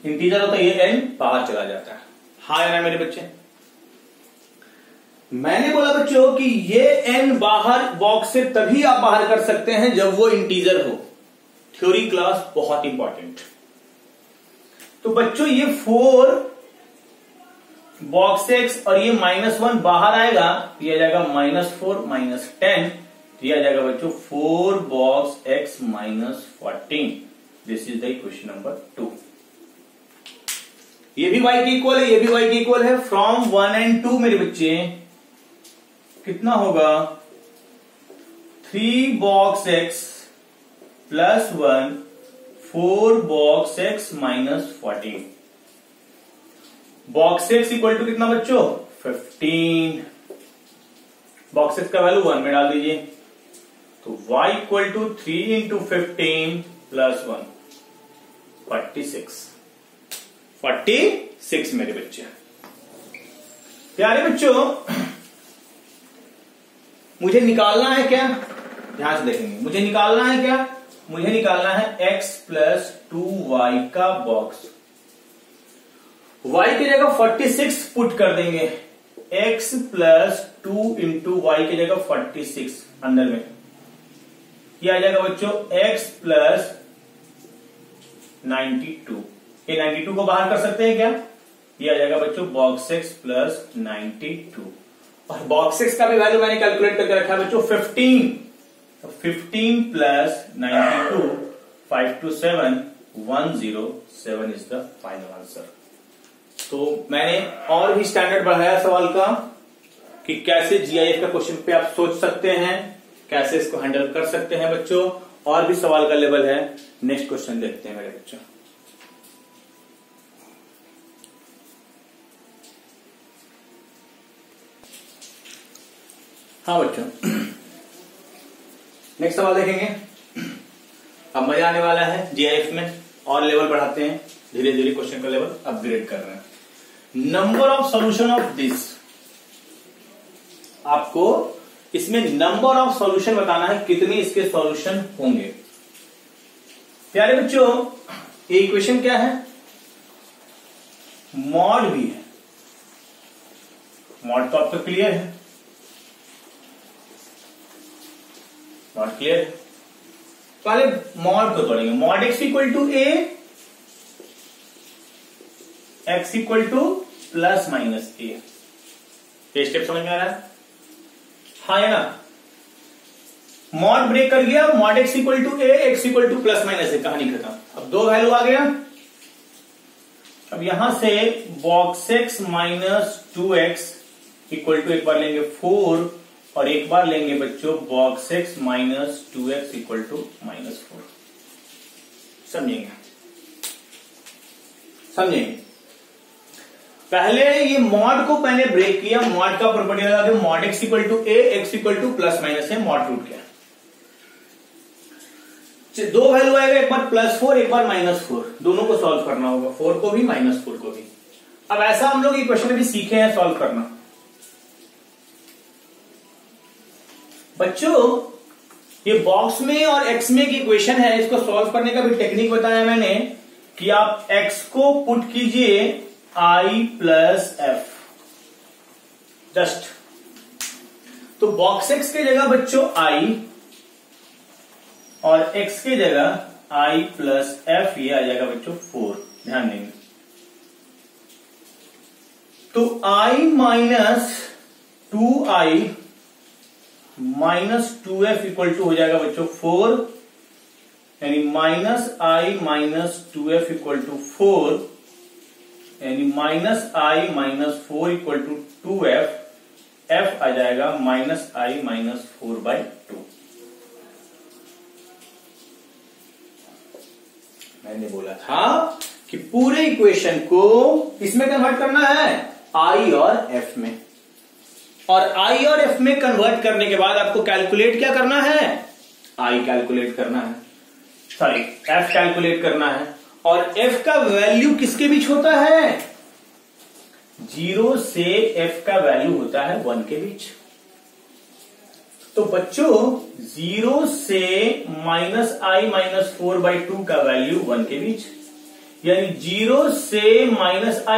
इंटीजर हो तो ये n बाहर चला जाता है। हाँ है ना मेरे बच्चे, मैंने बोला बच्चों कि ये n बाहर बॉक्स से तभी आप बाहर कर सकते हैं जब वो इंटीजर हो। थ्योरी क्लास बहुत इंपॉर्टेंट। तो बच्चों ये 4 बॉक्स x और ये -1 बाहर आएगा, ये आ जाएगा -4 - 10, ये आ जाएगा बच्चों 4 box x - 14। This is the equation number 2। ये भी y के इक्वल है, ये भी y के इक्वल है। फ्रॉम 1 और 2 मेरे बच्चे कितना होगा, 3 box x + 1, 4 box x - 14। Box x = कितना बच्चों, 15। बॉक्स x का वैल्यू 1 में डाल दीजिए, तो y = 3 × 15 + 1, 46 मेरे बच्चे। प्यारे बच्चों मुझे निकालना है क्या, ध्यान से देखेंगे, मुझे निकालना है क्या, मुझे निकालना है x + 2y का बॉक्स। y की जगह 46 पुट कर देंगे, x + 2 × y की जगह 46 अंदर में, यह आ जाएगा बच्चों x + 92। ये 92 को बाहर कर सकते हैं क्या, ये आ जाएगा बच्चों बॉक्स x + 92, और बॉक्स x का भी वैल्यू मैंने कैलकुलेट करके रखा है बच्चों 15। 15 + 92, 5 to 7, 107 is the final answer. तो मैंने और भी स्टैंडर्ड बढ़ाया सवाल का कि कैसे जीआईएफ का क्वेश्चन पे आप सोच सकते हैं, कैसे इसको हैंडल कर सकते हैं बच्चों, और भी सवाल का लेवल है। नेक्स्ट क्वेश्चन देखते हैं मेरे बच्चों। हाँ बच्चों नेक्स्ट सवाल देखेंगे। अब मजा आने वाला है जीआईएफ में, और लेवल बढ़ाते हैं, धीरे धीरे क्वेश्चन का लेवल अपग्रेड कर रहे हैं। Number of solution of this, आपको इसमें नंबर ऑफ सॉल्यूशन बताना है, कितने इसके सॉल्यूशन होंगे। प्यारे बच्चों ये इक्वेशन क्या है, मॉड भी है, मॉड तो आपका क्लियर है, मॉड क्लियर है। पहले मॉड को तोड़ेंगे, mod x = a, x = ±a। ये स्टेप समझ में आ रहा है, हाँ है ना। मॉड ब्रेक कर गया, mod x = a, x = ±a, कहानी खत्म। अब दो वैल्यू आ गया, अब यहां से box x minus 2x equal to एक बार लेंगे 4 और एक बार लेंगे बच्चों box x minus 2x equal to -4। समझेंगे? समझेंगे? पहले ये मॉड को मैंने ब्रेक किया, मॉड का प्रॉपर्टी लगा के mod x equal to a, x equal to plus minus है, मॉड रूट किया। दो वैल्यू आएगा, एक बार +4 एक बार -4, दोनों को सॉल्व करना होगा, 4 को भी -4 को भी। अब ऐसा हम लोग इक्वेशन भी सीखे हैं सॉल्व करना। बच्चों ये बॉक्स में और एक्स में की इक्वेशन है, इसको सॉल्व करने का भी टेक्निक बताया मैंने कि आप एक्स को पुट कीजिए i प्लस एफ जस्ट। तो बॉक्स एक्स की जगह बच्चों i और x की जगह i प्लस एफ, ये आ जाएगा बच्चों 4। ध्यान देंगे तो i minus 2i minus 2f equal to हो जाएगा बच्चों 4, यानी -i minus 2f equal to 4, यानी -i minus 4 equal to 2f, f आ जाएगा -i माइनस 4/2। मैंने बोला था कि पूरे इक्वेशन को किसमें कन्वर्ट करना है, i और f में, और i और f में कन्वर्ट करने के बाद आपको कैलकुलेट क्या करना है, i कैलकुलेट करना है, सॉरी f कैलकुलेट करना है। और f का वैल्यू किसके बीच होता है, 0 से f का वैल्यू होता है 1 के बीच। तो बच्चों 0 से -i माइनस 4/2 का वैल्यू 1 के बीच, यानी 0 से -i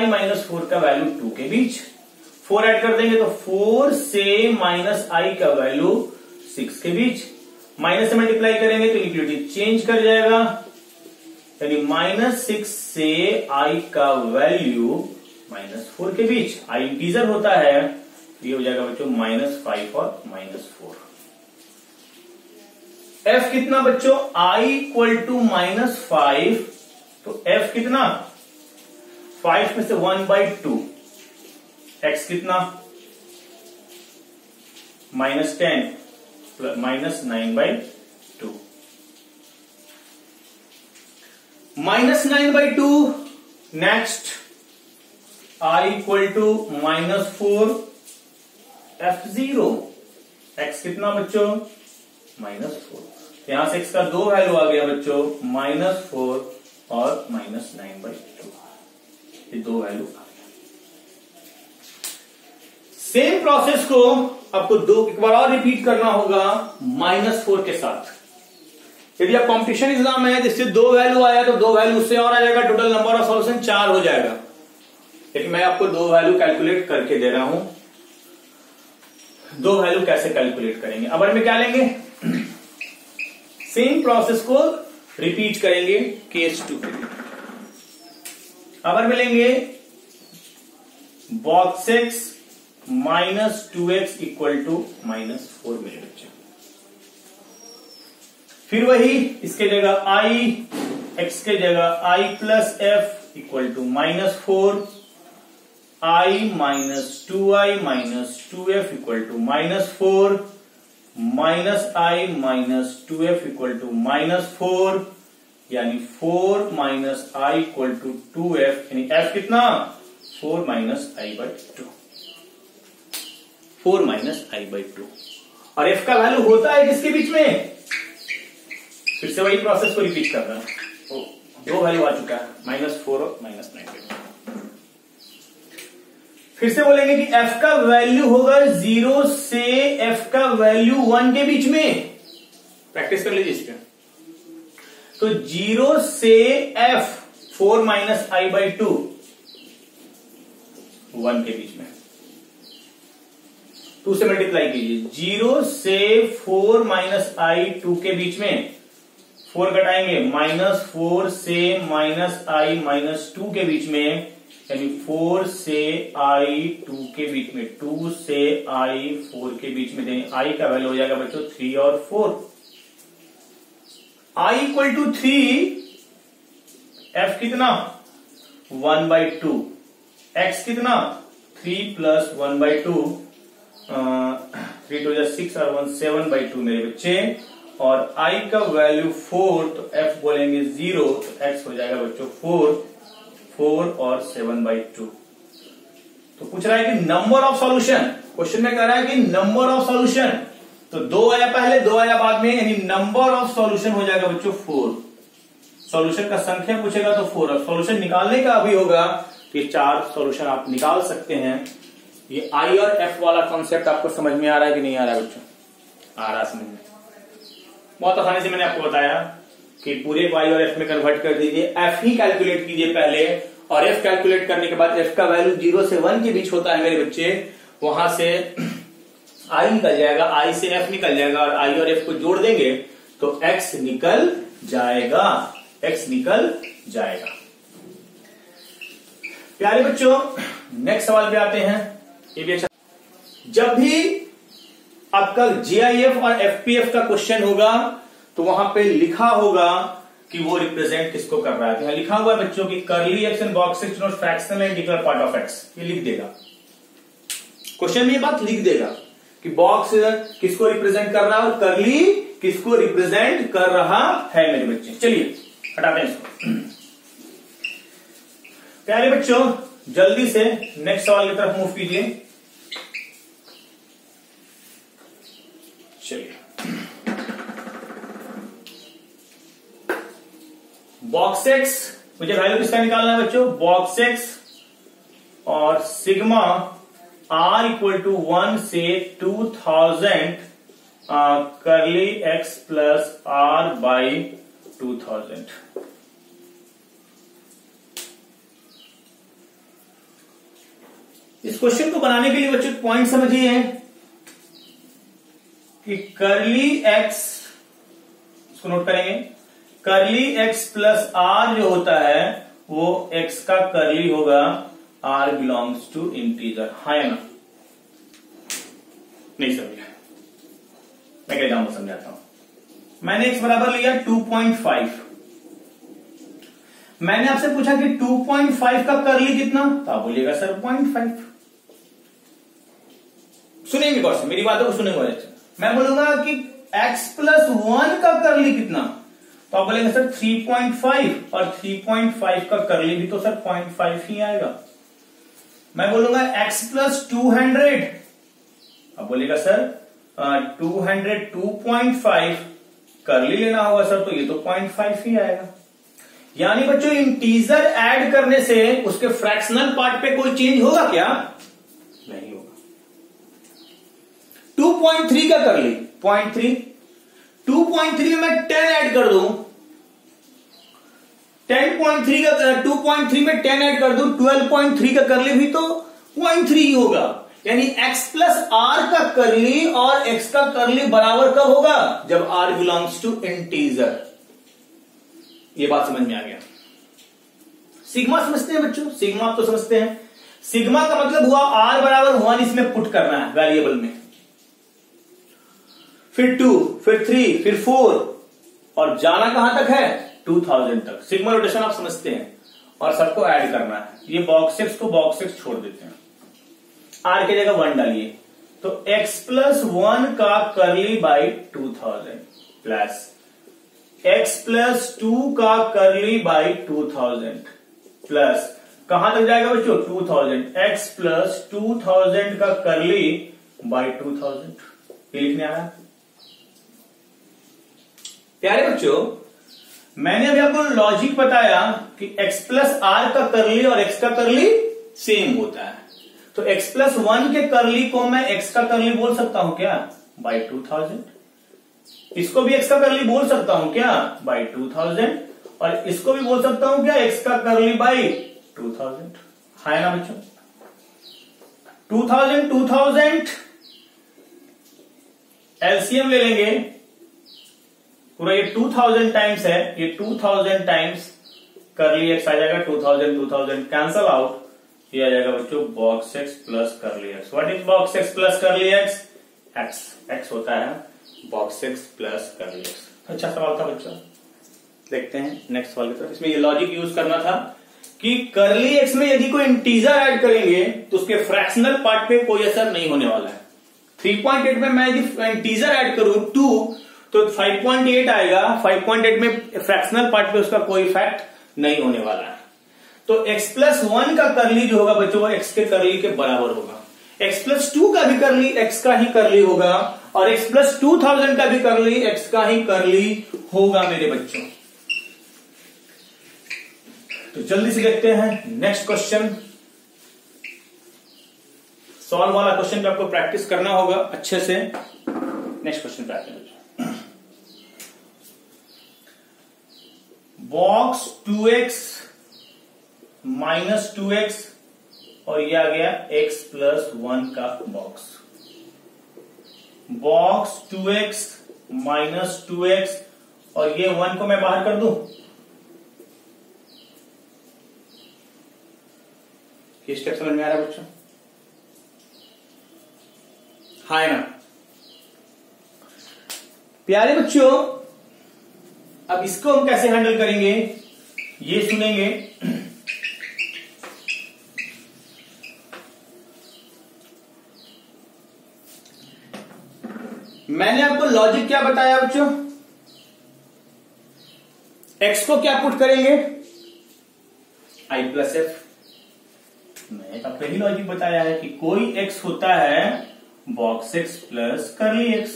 माइनस 4 का वैल्यू 2 के बीच। 4 ऐड कर देंगे तो 4 से -i का वैल्यू 6 के बीच। माइनस से मल्टीप्लाई करेंगे तो इक्वलिटी चेंज कर जाएगा, यानी -6 से i का वैल्यू -4 के बीच। i इंटीजर होता है, ये हो जाएगा बच्चों -5 और -4। f कितना बच्चों, i इक्वल टू -5, तो f कितना, 5 में से 1/2, x कितना -10 -9/2, -9/2। Next i equal to -4, f0, x कितना बच्चों -4। यहां से x का 2 वैल्यू आ गया बच्चों, -4 और -9/2, ये 2 वैल्यू आ गया। सेम प्रोसेस को आपको एक बार और रिपीट करना होगा -4 के साथ। यदि आप कॉम्पिटिशन एग्जाम है जिससे 2 वैल्यू आया तो 2 वैल्यू उससे और आ जाएगा, टोटल नंबर ऑफ सॉल्यूशन 4 हो जाएगा। लेकिन मैं आपको 2 वैल्यू कैलकुलेट करके दे रहा हूं। 2 वैल्यू कैसे कैलकुलेट करेंगे, अब में क्या लेंगे, सेम प्रोसेस को रिपीट करेंगे केस 2 के लिए। अब में लेंगे box x minus 2x equal to -4 मेरे बच्चे। फिर वही इसके जगह i, x के जगह i plus f equal to -4, i minus 2i minus 2f equal to -4, -i minus 2f equal to -4, यानी 4 minus i equal to 2f, यानी f कितना 4 माइनस i/2, 4 माइनस i/2। और f का वैल्यू होता है किसके बीच में, फिर से वही प्रोसेस को रिपीट कर रहा है। 2 वैल्यू आ चुका है, -4 और -9। फिर से बोलेंगे कि f का वैल्यू होगा 0 से f का वैल्यू 1 के बीच में। प्रैक्टिस कर लीजिए इसका। तो 0 से f 4 माइनस i/2 1 के बीच में, 2 से मल्टीप्लाई कीजिए। 0 से 4 माइनस i/2 के बीच में 4 घटाएंगे, -4 से -i माइनस 2 के बीच में, यानी 4 से i/2 के बीच में, 2 से i/4 के बीच में देंगे। i का वैल्यू हो जाएगा बच्चों 3 और 4। i इक्वल टू 3, f कितना 1/2, x कितना 3 प्लस 1/2, 3 2 6 और 1 7/2 मेरे बच्चे, और i का वैल्यू 4, तो f बोलेंगे 0, तो x हो जाएगा बच्चों 4 और 7/2। तो पूछ रहा है कि नंबर ऑफ सॉल्यूशन, क्वेश्चन में कह रहा है कि नंबर ऑफ सॉल्यूशन, तो 2 आया पहले 2 आया बाद में, यानी नंबर ऑफ सॉल्यूशन हो जाएगा बच्चों 4। सॉल्यूशन का संख्या पूछेगा तो 4, और सॉल्यूशन निकालने का अभी होगा तो ये 4 सॉल्यूशन आप निकाल सकते हैं। ये आई और एफ वाला कॉन्सेप्ट आपको समझ में आ रहा है कि नहीं आ रहा है बच्चों? आ रहा है समझ में। बहुत आसानी से मैंने आपको बताया कि पूरे को आई और एफ में कन्वर्ट कर दीजिए, एफ ही कैलकुलेट कीजिए पहले, और एफ कैलकुलेट करने के बाद एफ का वैल्यू 0 से 1 के बीच होता है मेरे बच्चे, वहां से आई निकल जाएगा, आई से एफ निकल जाएगा, और आई और एफ को जोड़ देंगे तो एक्स निकल जाएगा, एक्स निकल जाएगा। प्यारे बच्चों नेक्स्ट सवाल पे आते हैं। ये भी अच्छा, जब भी आपका जीआईएफ और एफपीएफ का क्वेश्चन होगा तो वहां पे लिखा होगा कि वो रिप्रेजेंट किसको कर रहा है। तो यहां लिखा हुआ है बच्चों की करली x and box x not fractional and declare part of x, ये लिख देगा क्वेश्चन में, ये बात लिख देगा कि बॉक्स किसको रिप्रेजेंट कर रहा है और करली किसको रिप्रेजेंट कर रहा है मेरे बच्चे। चलिए हटाते हैं इसको। प्यारे बच्चों जल्दी से नेक्स्ट सवाल की तरफ मूव कीजिए। चलिए, बॉक्स एक्स मुझे वैल्यू किसका निकालना है बच्चों? बॉक्स एक्स और सिग्मा आर इक्वल टू 1 से 2000 करली एक्स प्लस आर बाई 2000। इस क्वेश्चन को बनाने के लिए बच्चों पॉइंट समझिए कि करली एक्स, इसको नोट करेंगे, करली एक्स प्लस आर जो होता है वो एक्स का करली होगा, आर बिलोंग्स टू इंटीजर, हाँ या ना? नहीं समझा, मैं क्या एग्जाम्पल समझाता हूं। मैंने एक्स बराबर लिया 2.5, मैंने आपसे पूछा कि 2.5 का करली कितना, तो आप बोलिएगा सर 0.5। सुनेंगे गौर से, मेरी बातों को सुनेंगे। मैं बोलूंगा कि x प्लस 1 का करली कितना, तो आप बोलेंगे सर 3.5, और 3.5 का करली भी तो सर 0.5 ही आएगा। मैं बोलूंगा x प्लस 200, आप बोलेगा सर 200 2.5 करली लेना होगा सर, तो ये तो 0.5 ही आएगा। यानी बच्चों इंटीजर ऐड करने से उसके फ्रैक्शनल पार्ट पे कोई चेंज होगा क्या? नहीं होगा। 2.3 का कर ली 0.3, 2.3 में मैं 10 ऐड कर दूं, 10.3 का 2.3 में 10 ऐड कर दूं, 12.3 का करली भी तो 0.3 ही होगा। यानी x प्लस आर का करली और x का करली बराबर कब होगा? जब r बिलोंग्स टू इंटीजर। ये बात समझ में आ गया। सिग्मा समझते हैं बच्चों, सिग्मा आप तो समझते हैं। सिग्मा का मतलब हुआ r बराबर 1 इसमें पुट करना है वेरिएबल में, फिर 2, फिर 3, फिर 4, और जाना कहां तक है? 2000 तक। सिग्मा रोटेशन आप समझते हैं, और सबको ऐड करना है। ये बॉक्स एक्स को बॉक्स एक्स छोड़ देते हैं, आर की जगह 1 डालिए, तो x प्लस 1 का करली बाई 2000 प्लस x प्लस 2 का करली बाई 2000 प्लस कहां तक जाएगा बच्चों? 2000, x प्लस 2000 का करली बाई 2000। ये लिखने आया प्यारे बच्चों। मैंने अभी आपको लॉजिक बताया कि x प्लस आर का करली और x का करली सेम होता है, तो x प्लस 1 के करली को मैं x का करली बोल सकता हूं क्या? बाई 2000। इसको भी x का करली बोल सकता हूं क्या? बाई 2000, और इसको भी बोल सकता हूं क्या? x का करली बाई 2000, है ना बच्चों? 2000 एलसीएम ले लेंगे, पूरा ये 2000 टाइम्स है, ये 2000 टाइम्स करली एक्स आ जाएगा, 2000 कैंसल आउट, ये आ जाएगा बच्चों बॉक्स एक्स प्लस करली x. What is box x plus करली एक्स? एक्स, एक्स होता है बॉक्स एक्स प्लस करली एक्स। अच्छा सवाल था बच्चों, देखते हैं नेक्स्ट सवाल की तरफ। इसमें ये लॉजिक यूज करना था कि करली एक्स में यदि कोई इंटीजर ऐड करेंगे तो उसके फ्रैक्शनल पार्ट पे कोई असर नहीं होने वाला है। 3.8 में मैं यदि इंटीजर ऐड करूं 2 तो 5.8 आएगा। 5.8 में फ्रैक्शनल पार्ट पे उसका कोई इफेक्ट नहीं होने वाला है। तो x+1 का करली जो होगा बच्चों वो x के करली के बराबर होगा। x+2 का भी करली x का ही करली होगा और x+2000 का भी करली x का ही करली होगा मेरे बच्चों। तो जल्दी से देखते हैं नेक्स्ट क्वेश्चन। सॉल्व वाला क्वेश्चन पे आपको प्रैक्टिस करना होगा अच्छे से। नेक्स्ट क्वेश्चन पे आते हैं बच्चों। बॉक्स 2x - 2x और ये आ गया x+1 का बॉक्स। बॉक्स 2x - 2x और ये 1 को मैं बाहर कर दूं। ये स्टेप समझ में आ रहा है बच्चों? हाय ना प्यारे बच्चों, अब इसको हम कैसे हैंडल करेंगे ये सुनेंगे। मैंने आपको लॉजिक क्या बताया बच्चों? x को क्या पुट करेंगे? i+f। मैंने तो पहली लॉजिक बताया है कि कोई x होता है बॉक्स x प्लस करली x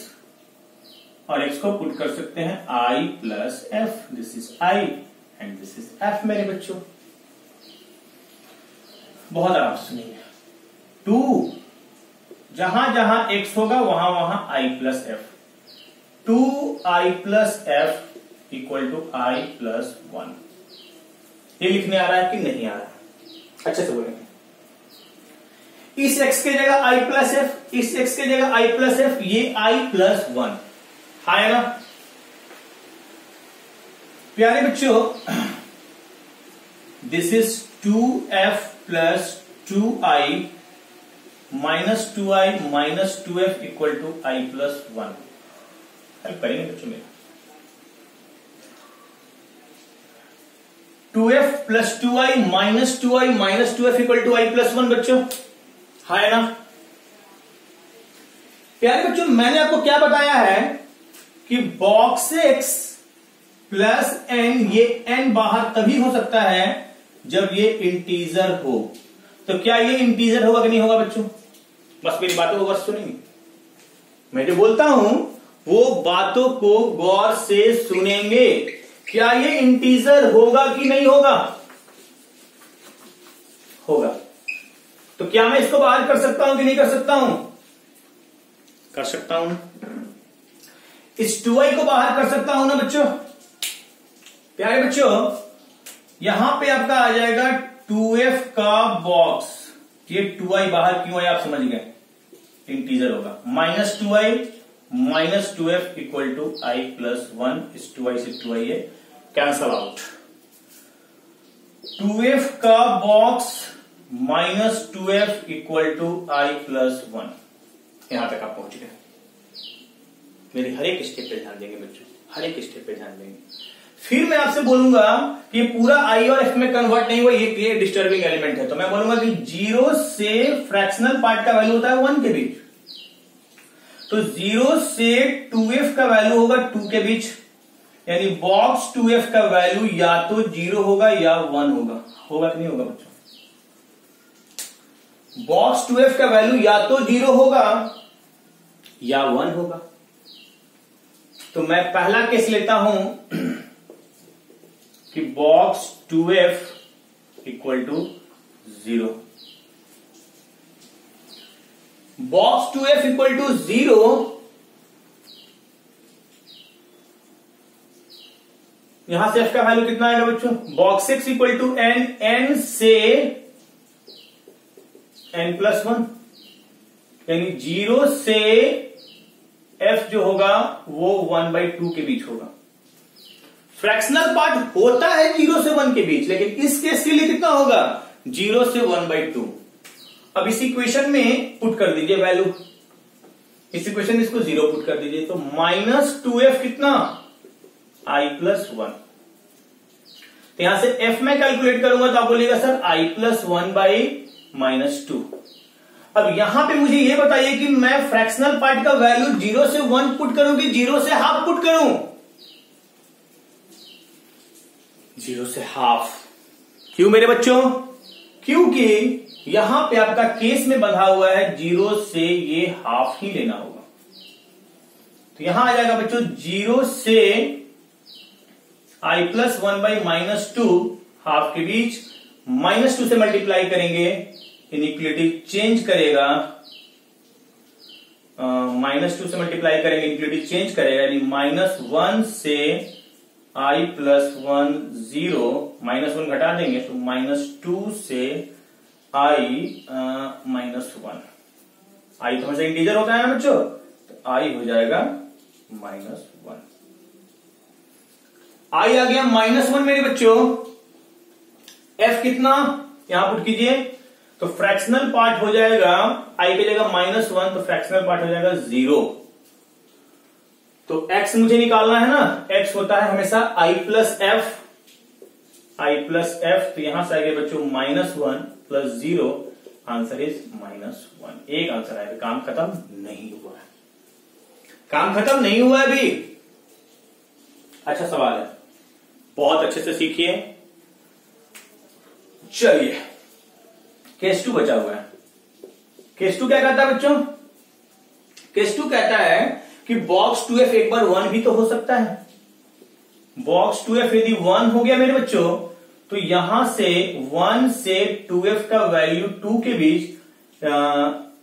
और x को पुट कर सकते हैं i+f। This is i and this is f मेरे बच्चों। बहुत आराम से सुनिए। 2 जहां जहां x होगा वहां वहां i+f। 2i+f = i+1। ये लिखने आ रहा है कि नहीं आ रहा है? अच्छे से बोलेंगे। इस x के जगह i+f, इस x के जगह i+f, ये i+1 है ना प्यारे बच्चों। This is 2f + 2i - 2i - 2f = i+1। Help करेंगे बच्चों मेरा। 2f + 2i - 2i - 2f = i+1 बच्चों है ना प्यारे बच्चों। मैंने आपको क्या बताया है कि बॉक्स x प्लस n, ये n बाहर तभी हो सकता है जब ये इंटीजर हो। तो क्या ये इंटीजर होगा कि नहीं होगा बच्चों? बस मेरी बातों को बस सुनेंगे। मैं जो बोलता हूं वो बातों को गौर से सुनेंगे। क्या ये इंटीजर होगा कि नहीं होगा? होगा। तो क्या मैं इसको बाहर कर सकता हूं कि नहीं कर सकता हूं? कर सकता हूं। इस 2i को बाहर कर सकता हूं ना बच्चों? प्यारे बच्चों, यहां पे आपका आ जाएगा 2f का बॉक्स। ये 2i बाहर क्यों है आप समझ गए? इंटीजर होगा। -2i - 2f = i+1। इस 2i से 2i है कैंसल आउट। 2f का बॉक्स -2f = i+1। यहां तक आप पहुंच गए। मेरी हर एक स्टेप पे ध्यान देंगे बच्चों, हर एक स्टेप पे ध्यान देंगे। फिर मैं आपसे बोलूंगा कि पूरा i और f में कन्वर्ट नहीं हुआ, ये डिस्टर्बिंग एलिमेंट है। तो मैं बोलूंगा कि 0 से फ्रैक्शनल पार्ट का वैल्यू होता है 1 के बीच। तो 0 से 2f का वैल्यू होगा 2 के बीच, यानी बॉक्स 2f का वैल्यू या तो 0 होगा या 1 होगा। होगा कि नहीं होगा बच्चों? बॉक्स 2f का वैल्यू या तो 0 होगा या 1 होगा। तो मैं पहला केस लेता हूं कि बॉक्स 2f = 0। बॉक्स 2f = 0 यहां से f का वैल्यू कितना आएगा बच्चों? बॉक्स x = n, n से n+1, यानी 0 से f जो होगा वो 1/2 के बीच होगा। फ्रैक्शनल पार्ट होता है 0 से 1 के बीच, लेकिन इस केस के लिए कितना होगा? 0 से 1/2। अब इस इक्वेशन में पुट कर दीजिए वैल्यू। इस इक्वेशन में इसको 0 पुट कर दीजिए तो -2f कितना? i+1। तो यहां से f में कैलकुलेट करूंगा तो आप बोलिएगा सर i+1/-2। अब यहां पे मुझे ये बताइए कि मैं फ्रैक्शनल पार्ट का वैल्यू 0 से 1 पुट करूं कि 0 से हाफ पुट करूं? 0 से हाफ। क्यों मेरे बच्चों? क्योंकि यहां पे आपका केस में बंधा हुआ है 0 से ये हाफ ही लेना होगा। तो यहां आ जाएगा बच्चों 0 से i+1/-2 हाफ के बीच -2 से मल्टीप्लाई करेंगे, इनइक्वलिटी चेंज करेगा, -2 से मल्टीप्लाई करेंगे इनइक्वलिटी चेंज करेगा, यानी -1 से i+1 0, -1 घटा देंगे तो -2 से i-1। i तो हमेशा इंटीजर होता है ना बच्चों, तो i हो जाएगा -1। i आ गया -1 मेरे बच्चों। f कितना यहां पुट कीजिए, तो फ्रैक्शनल पार्ट हो जाएगा i पे लेगा -1, तो फ्रैक्शनल पार्ट हो जाएगा 0। तो x मुझे निकालना है ना, x होता है हमेशा i+f, तो यहां से आएगा बच्चों -1 + 0, आंसर इज -1। एक आंसर आएगा, काम खत्म नहीं हुआ है, काम खत्म नहीं हुआ है अभी। अच्छा सवाल है, बहुत अच्छे से सीखिए। चलिए केस 2 बचा हुआ है। केस 2 क्या कहता है बच्चों? केस 2 कहता है कि बॉक्स 2f एक बार 1 भी तो हो सकता है। बॉक्स 2f यदि 1 हो गया मेरे बच्चों, तो यहां से 1 से 2f का वैल्यू 2 के बीच,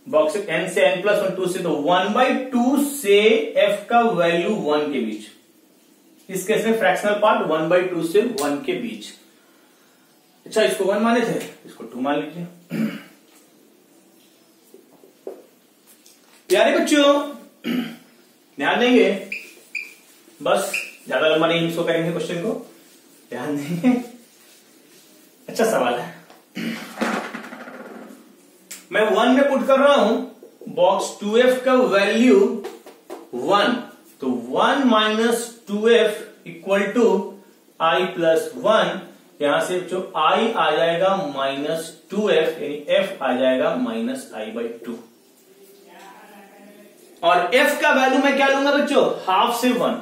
बॉक्स n से n+1 2 से, तो 1/2 से f का वैल्यू 1 के बीच। इस केस में फ्रैक्शनल पार्ट 1/2 से 1 के बीच। अच्छा इसको 1 माने थे, इसको 2 मान लीजिए। प्यारे बच्चों ध्यान देंगे, बस ज्यादा लंबा नहीं इसको करेंगे, क्वेश्चन को ध्यान देंगे। अच्छा सवाल है, मैं 1 में पुट कर रहा हूं बॉक्स 2f का वैल्यू 1, तो 1 - 2f = i+1। यहां से जो i आ जाएगा -2f, यानी f आ जाएगा -i/2। और f का वैल्यू मैं क्या लूंगा बच्चों? हाफ से 1,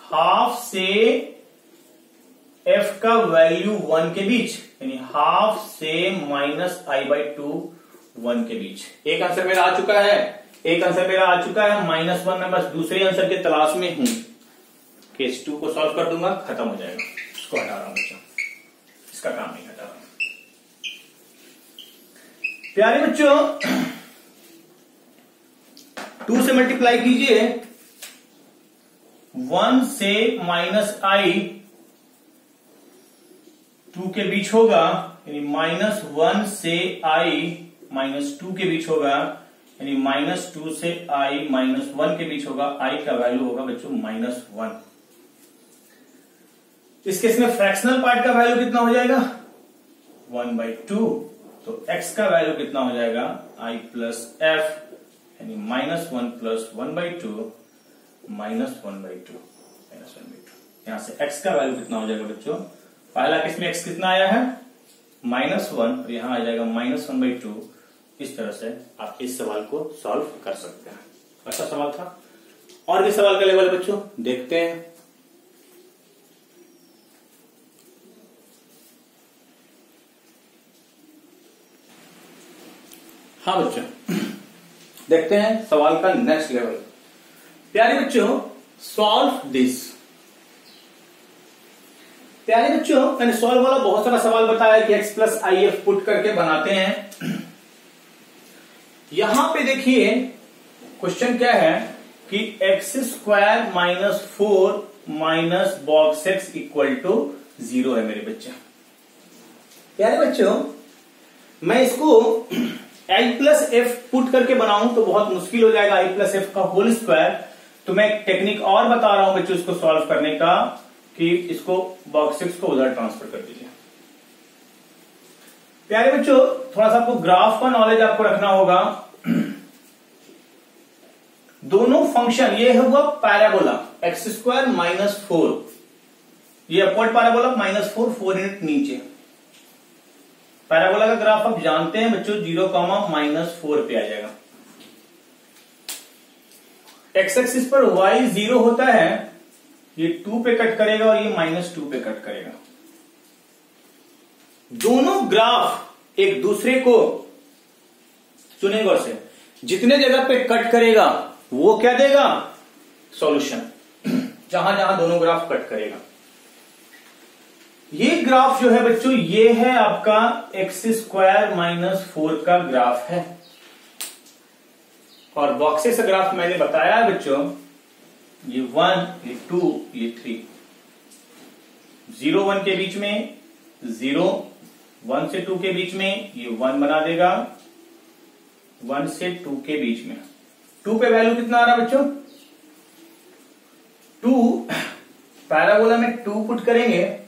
हाफ से f का वैल्यू 1 के बीच, यानी हाफ से -i/2 1 के बीच। एक आंसर मेरा आ चुका है, एक आंसर मेरा आ चुका है -1। मैं बस दूसरे आंसर के तलाश में हूं। केस 2 को सॉल्व कर दूंगा, खत्म हो जाएगा। इसको हटा रहा हूं बच्चों, इसका काम नहीं हटा रहा। प्यारे बच्चों 2 से मल्टीप्लाई कीजिए, 1 से -i 2 के बीच होगा, यानी -1 से i -2 के बीच होगा, यानी -2 से i -1 के बीच होगा। i का वैल्यू होगा बच्चों -1। इस केस में फ्रैक्शनल पार्ट का वैल्यू कितना हो जाएगा? 1/2। तो x का वैल्यू कितना हो जाएगा? i+f, यानी -1 + 1/2 -1/2। यहां से x का वैल्यू कितना हो जाएगा बच्चों? पहला केस में x कितना आया है? -1, और यहां आ जाएगा -1/2। इस तरह से आप इस सवाल को सॉल्व कर सकते हैं। अच्छा सवाल था। और भी सवाल का लेवल बच्चों देखते हैं। हाँ बच्चों देखते हैं सवाल का नेक्स्ट लेवल। प्यारे बच्चों सॉल्व दिस। प्यारे बच्चों मैंने सॉल्व वाला बहुत सारा सवाल बताया कि x + if पुट करके बनाते हैं। यहां पे देखिए क्वेश्चन क्या है कि x² - 4 - बॉक्स x = 0 है मेरे बच्चे। प्यारे बच्चों मैं इसको i+f पुट करके बनाऊं तो बहुत मुश्किल हो जाएगा, i+f का होल स्क्वायर। तो मैं एक टेक्निक और बता रहा हूं बच्चों इसको सॉल्व करने का, कि इसको बॉक्स 6 को उधर ट्रांसफर कर दीजिए। प्यारे बच्चों थोड़ा सा आपको ग्राफ का नॉलेज आपको रखना होगा। दोनों फंक्शन, ये है हुआ पैराबोला x² - 4, ये अपवर्ड पैराबोला -4 4 यूनिट नीचे। पैराबोला का ग्राफ आप जानते हैं बच्चों 0, -4 पे आ जाएगा। एक्स एक्सिस पर y 0 होता है, ये 2 पे कट करेगा और ये -2 पे कट करेगा। दोनों ग्राफ एक दूसरे को चुने गौर से, जितने जगह पे कट करेगा वो क्या देगा, सॉल्यूशन, जहां जहां दोनों ग्राफ कट करेगा। ये ग्राफ जो है बच्चों, ये है आपका x² - 4 का ग्राफ है। और बॉक्सेस ग्राफ मैंने बताया बच्चों, ये 1, ये 2, ये 3, 0 1 के बीच में 0, 1 से 2 के बीच में ये 1 बना देगा, 1 से 2 के बीच में 2 पे वैल्यू कितना आ रहा है बच्चों, 2। पैराबोला में 2 पुट करेंगे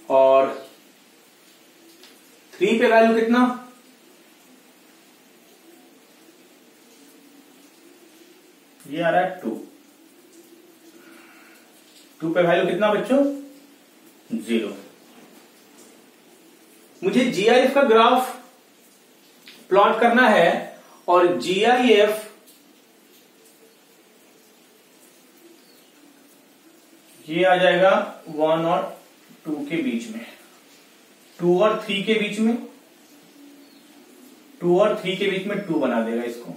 और 3 पे वैल्यू कितना, ये आ रहा है 2। 2 पे वैल्यू कितना बच्चों, 0। मुझे जीआईएफ का ग्राफ प्लॉट करना है और जीआईएफ ये आ जाएगा 1 और 2 के बीच में, 2 और 3 के बीच में, 2 और 3 के बीच में 2 बना देगा इसको।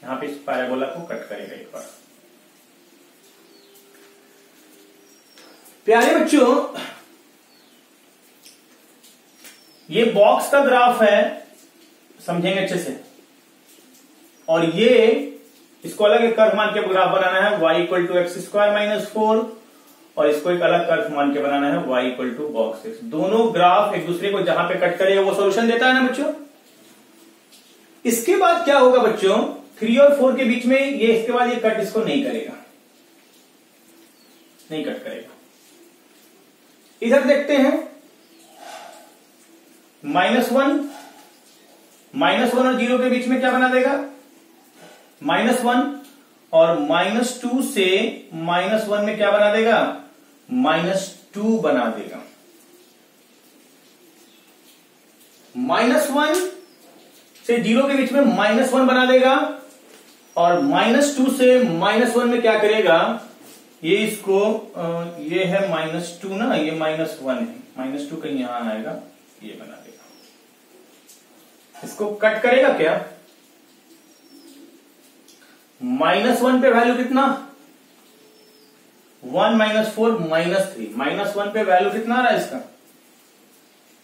यहां पे इस पैराबोला को कट करेगा एक बार। प्यारे बच्चों, ये बॉक्स का ग्राफ है, समझेंगे अच्छे से। और ये इसको अलग एक कर्व मान के ग्राफ बनाना है, y = x² - 4, और इसको एक अलग कर्व मान के बनाना है, y = box x। दोनों ग्राफ एक दूसरे को जहां पे कट करेगा वो सॉल्यूशन देता है ना बच्चों। इसके बाद क्या होगा बच्चों, 3 और 4 के बीच में ये, इसके बाद ये कट इसको नहीं करेगा, नहीं कट करेगा। इधर देखते हैं, -1 और 0 के बीच में क्या बना देगा, -1, और -2 से -1 में क्या बना देगा, -2 बना देगा। -1 से 0 के बीच में -1 बना देगा, और -2 से -1 में क्या करेगा, ये इसको ये है -2 ना, ये -1 है, -2 कहीं यहां आएगा, ये बना देगा। इसको कट करेगा क्या, -1 पे वैल्यू कितना, 1 - 4 -3, -1 पे वैल्यू कितना आ रहा है इसका,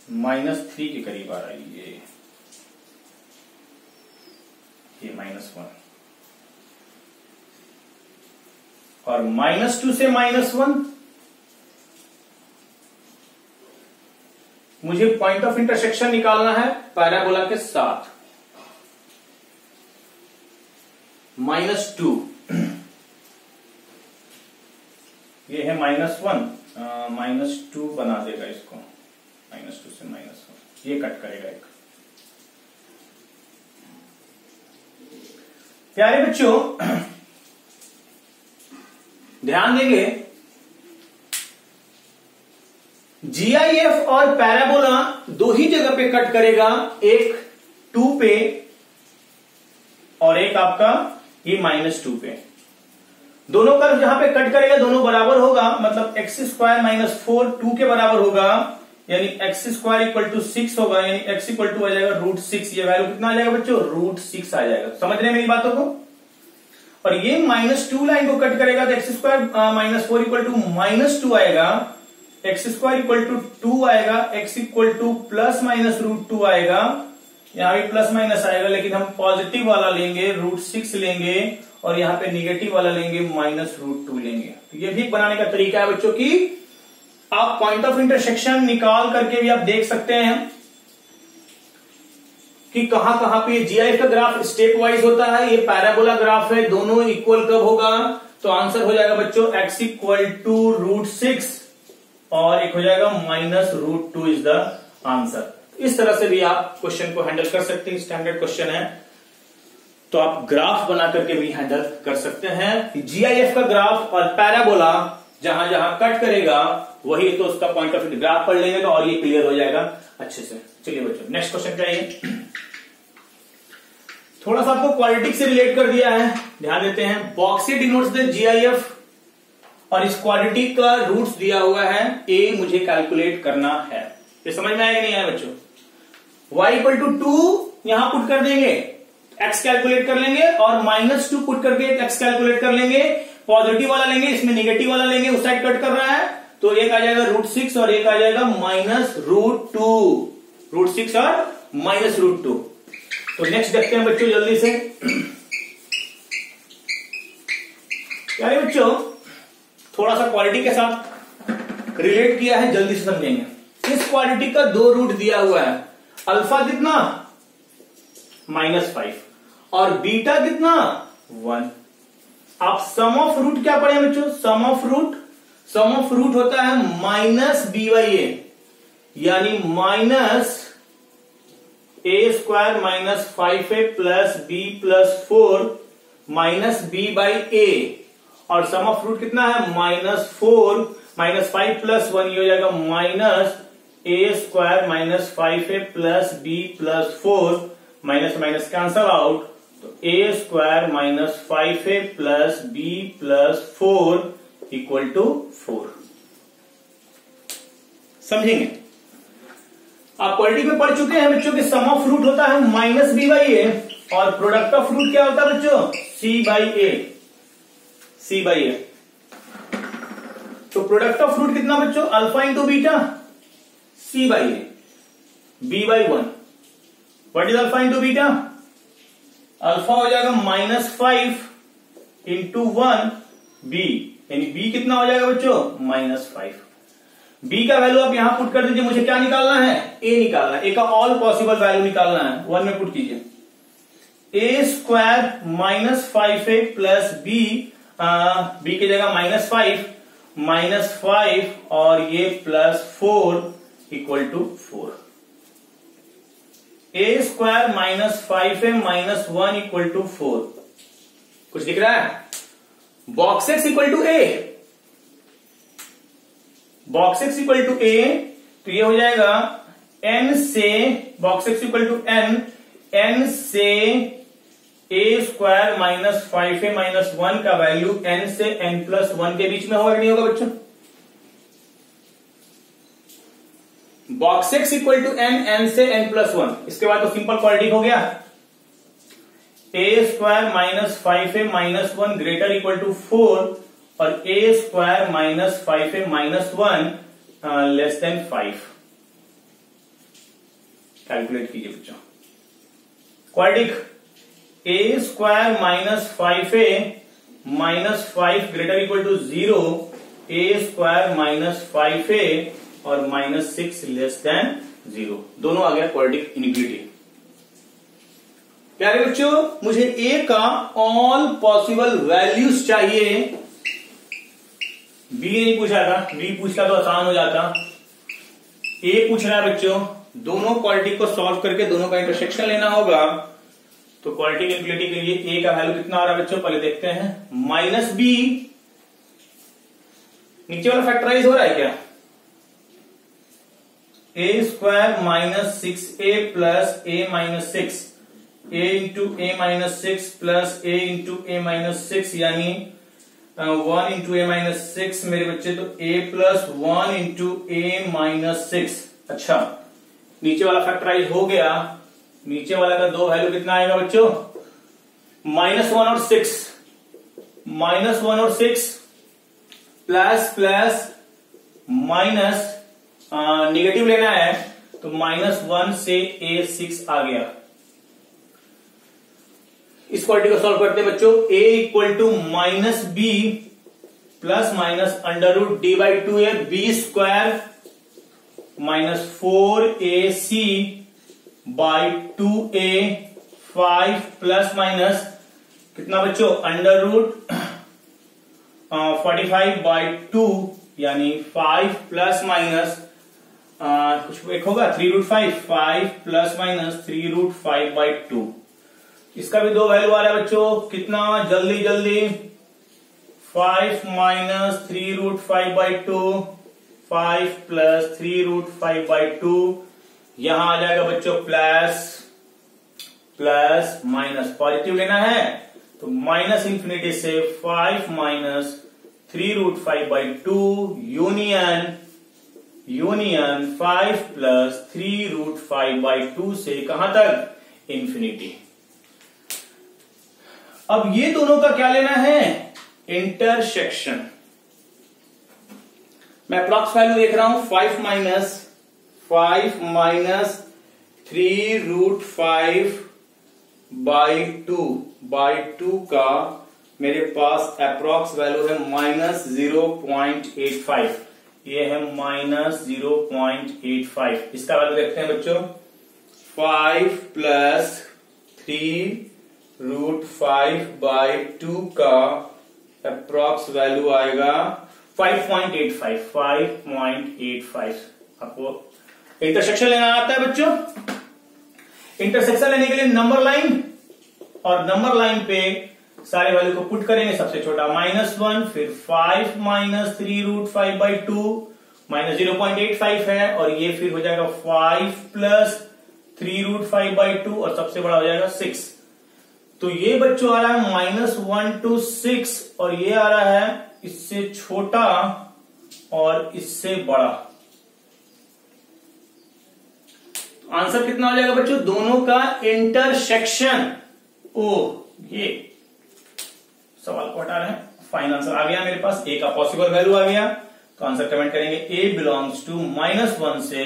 -3 के करीब आ रहा है ये -1, और -2 से -1 मुझे पॉइंट ऑफ इंटरसेक्शन निकालना है पैराबोला के साथ। -2 ये है -1, -2 बना देगा इसको, -2 से -1 ये कट करेगा एक। प्यारे बच्चों, ध्यान देंगे, जीआईएफ और पैराबोला दो ही जगह पे कट करेगा, एक 2 पे और एक आपका ये -2 पे। दोनों कर्व जहां पे कट करेगा दोनों बराबर होगा, मतलब x² - 4 2 के बराबर होगा, यानी x² = 6 होगा, यानी x = आ जाएगा √6। ये वैल्यू कितना आ जाएगा बच्चों, √6 आ जाएगा। समझ रहे हैं मेरी बातों को। और ये -2 लाइन को कट करेगा तो x² - 4 = -2 आएगा, x² = 2 आएगा, x = ±√2 आएगा, यहां भी प्लस माइनस आएगा, लेकिन हम पॉजिटिव वाला लेंगे, √6 लेंगे, और यहां पे निगेटिव वाला लेंगे, -√2 लेंगे। तो ये भी बनाने का तरीका है बच्चों की। आप पॉइंट ऑफ इंटरसेक्शन निकाल करके भी आप देख सकते हैं कि कहां कहां पे जीआईएफ का ग्राफ स्टेप वाइज होता है। ये पैराबोला ग्राफ है, दोनों इक्वल कब होगा, तो आंसर हो जाएगा बच्चों x = √6 और एक हो जाएगा -√2 इज द आंसर। इस तरह से भी आप क्वेश्चन को हैंडल कर सकते हैं, स्टैंडर्ड क्वेश्चन है। तो आप ग्राफ बना करके भी हैंडल कर सकते हैं। जीआईएफ का ग्राफ और पैराबोला जहां जहां कट करेगा वही तो उसका पॉइंट ऑफ व्यू ग्राफ पढ़ लेंगे तो और ये क्लियर हो जाएगा अच्छे से। चलिए बच्चों नेक्स्ट क्वेश्चन क्या है, थोड़ा सा आपको क्वाड्रेटिक से रिलेट कर दिया है, ध्यान देते हैं। बॉक्स से डिनोट्स द जीआईएफ और इस क्वाड्रेटिक का रूट्स दिया हुआ है, ए मुझे कैलकुलेट करना है। ये समझ में आएगा नहीं आया बच्चों? y इक्वल टू 2 यहां पुट कर देंगे, x कैलकुलेट कर लेंगे और -2 पुट करके x कैलकुलेट कर लेंगे, पॉजिटिव वाला लेंगे, इसमें निगेटिव वाला लेंगे, उस साइड कट कर रहा है तो एक आ जाएगा √6 और एक आ जाएगा -√2, √6 और -√2। तो नेक्स्ट देखते हैं बच्चों जल्दी से। यानी बच्चों थोड़ा सा क्वालिटी के साथ रिलेट किया है, जल्दी से समझेंगे। इस क्वालिटी का 2 रूट दिया हुआ है, अल्फा कितना -5 और बीटा कितना 1। आप सम ऑफ रूट क्या पढ़े बच्चों? सम ऑफ रूट होता है -b/a, यानी -a² - 5a + b+4 -b/a, और सम ऑफ रूट कितना है -4 -5 + 1, ये हो जाएगा -a² - 5a + b+4, minus cancel out, तो a² - 5a + b+4 = 4। समझेंगे? आप क्वालिटी में पढ़ चुके हैं बच्चों कि सम ऑफ रूट होता है -b/a और प्रोडक्ट ऑफ रूट क्या होता है बच्चों? c/a। तो प्रोडक्ट ऑफ रूट कितना बच्चों? Alpha into beta c/a, b/1। What is alpha into beta? Alpha हो जाएगा -5 इंटू 1 b, यानी b कितना हो जाएगा बच्चों? -5। b का वैल्यू आप यहां पुट कर दीजिए, मुझे क्या निकालना है? a निकालना है, a का ऑल पॉसिबल वैल्यू निकालना है, 1 में पुट कीजिए। a² - 5a + b की जगह -5 और ये +4 = 4। a² - 5a - 1 = 4। कुछ दिख रहा है? Box x = a, box x = a, तो ये हो जाएगा n से बॉक्स x = n से a² - 5a - 1 का वैल्यू n से n+1 के बीच में होगा कि नहीं होगा बच्चों? बॉक्स x = n से n+1, इसके बाद तो सिंपल क्वाड्रेटिक हो गया। a² - 5a - 1 > 4 और a² - 5a - 1 < 5। कैलकुलेट कीजिए बच्चों। Quadratic a² - 5a - 5 > 0, a² - 5a और -6 < 0, दोनों आ गया क्वाड्रेटिक इनइक्वालिटी। प्यारे बच्चों मुझे a का ऑल पॉसिबल वैल्यूज चाहिए। b नहीं पूछा था, b पूछता तो आसान हो जाता, a पूछ रहा है बच्चों। दोनों क्वाड्रेटिक को सॉल्व करके दोनों का इंटरसेक्शन लेना होगा, तो क्वाड्रेटिक इनइक्वालिटी के लिए a का वैल्यू कितना आ रहा है बच्चों? पहले देखते हैं, -b, नीचे वाला फैक्टराइज हो रहा है क्या? a² - 6a + a - 6, a into a - 6 plus a into a - 6, यानी 1 into a - 6 मेरे बच्चे, तो a plus 1 into a - 6। अच्छा, नीचे वाला फैक्टराइज हो गया, नीचे वाला का 2 वैल्यू कितना आएगा बच्चों? -1 और 6, -1 और 6 प्लस माइनस निगेटिव लेना है, तो -1 से a6 आ गया। इस क्वाड्रेटिक को सॉल्व करते हैं बच्चों। a = -b plus minus √d/2a b² -4ac/2a 5 plus minus कितना बच्चों? √45/2, यानी 5 प्लस माइनस कुछ एक होगा 3√5, 5 प्लस माइनस 3√5/2, इसका भी 2 वैल्यू आ रहा है बच्चों, कितना, जल्दी जल्दी, 5 माइनस 3√5/2, 5 प्लस 3√5/2, यहां आ जाएगा बच्चों प्लस प्लस माइनस, पॉजिटिव लेना है तो माइनस इंफिनिटी से 5 माइनस 3√5/2 यूनियन 5 प्लस 3√5/2 से कहां तक, इंफिनिटी। अब ये दोनों का क्या लेना है, इंटरसेक्शन। मैं अप्रॉक्स वैल्यू देख रहा हूं, 5 माइनस 3√5/2 का मेरे पास अप्रॉक्स वैल्यू है -0.85, ये है -0.85। इसका वैल्यू देखते हैं बच्चों, 5 प्लस 3√5/2 का अप्रॉक्स वैल्यू आएगा 5.85। आपको इंटरसेक्शन लेना आता है बच्चों। इंटरसेक्शन लेने के लिए नंबर लाइन, और नंबर लाइन पे सारे वैल्यू को पुट करेंगे। सबसे छोटा -1, फिर 5 माइनस 3√5/2 माइनस 0.85 है, और ये फिर हो जाएगा 5 प्लस 3√5/2 और सबसे बड़ा हो जाएगा 6। तो ये बच्चों आ रहा है -1 to 6, और ये आ रहा है इससे छोटा और इससे बड़ा। आंसर कितना हो जाएगा बच्चों, दोनों का इंटरसेक्शन। ये सवाल को हटा रहे हैं, फाइनल आंसर आ गया मेरे पास, ए का पॉसिबल वैल्यू आ गया। तो आंसर कमेंट करेंगे, ए बिलोंग्स टू -1 से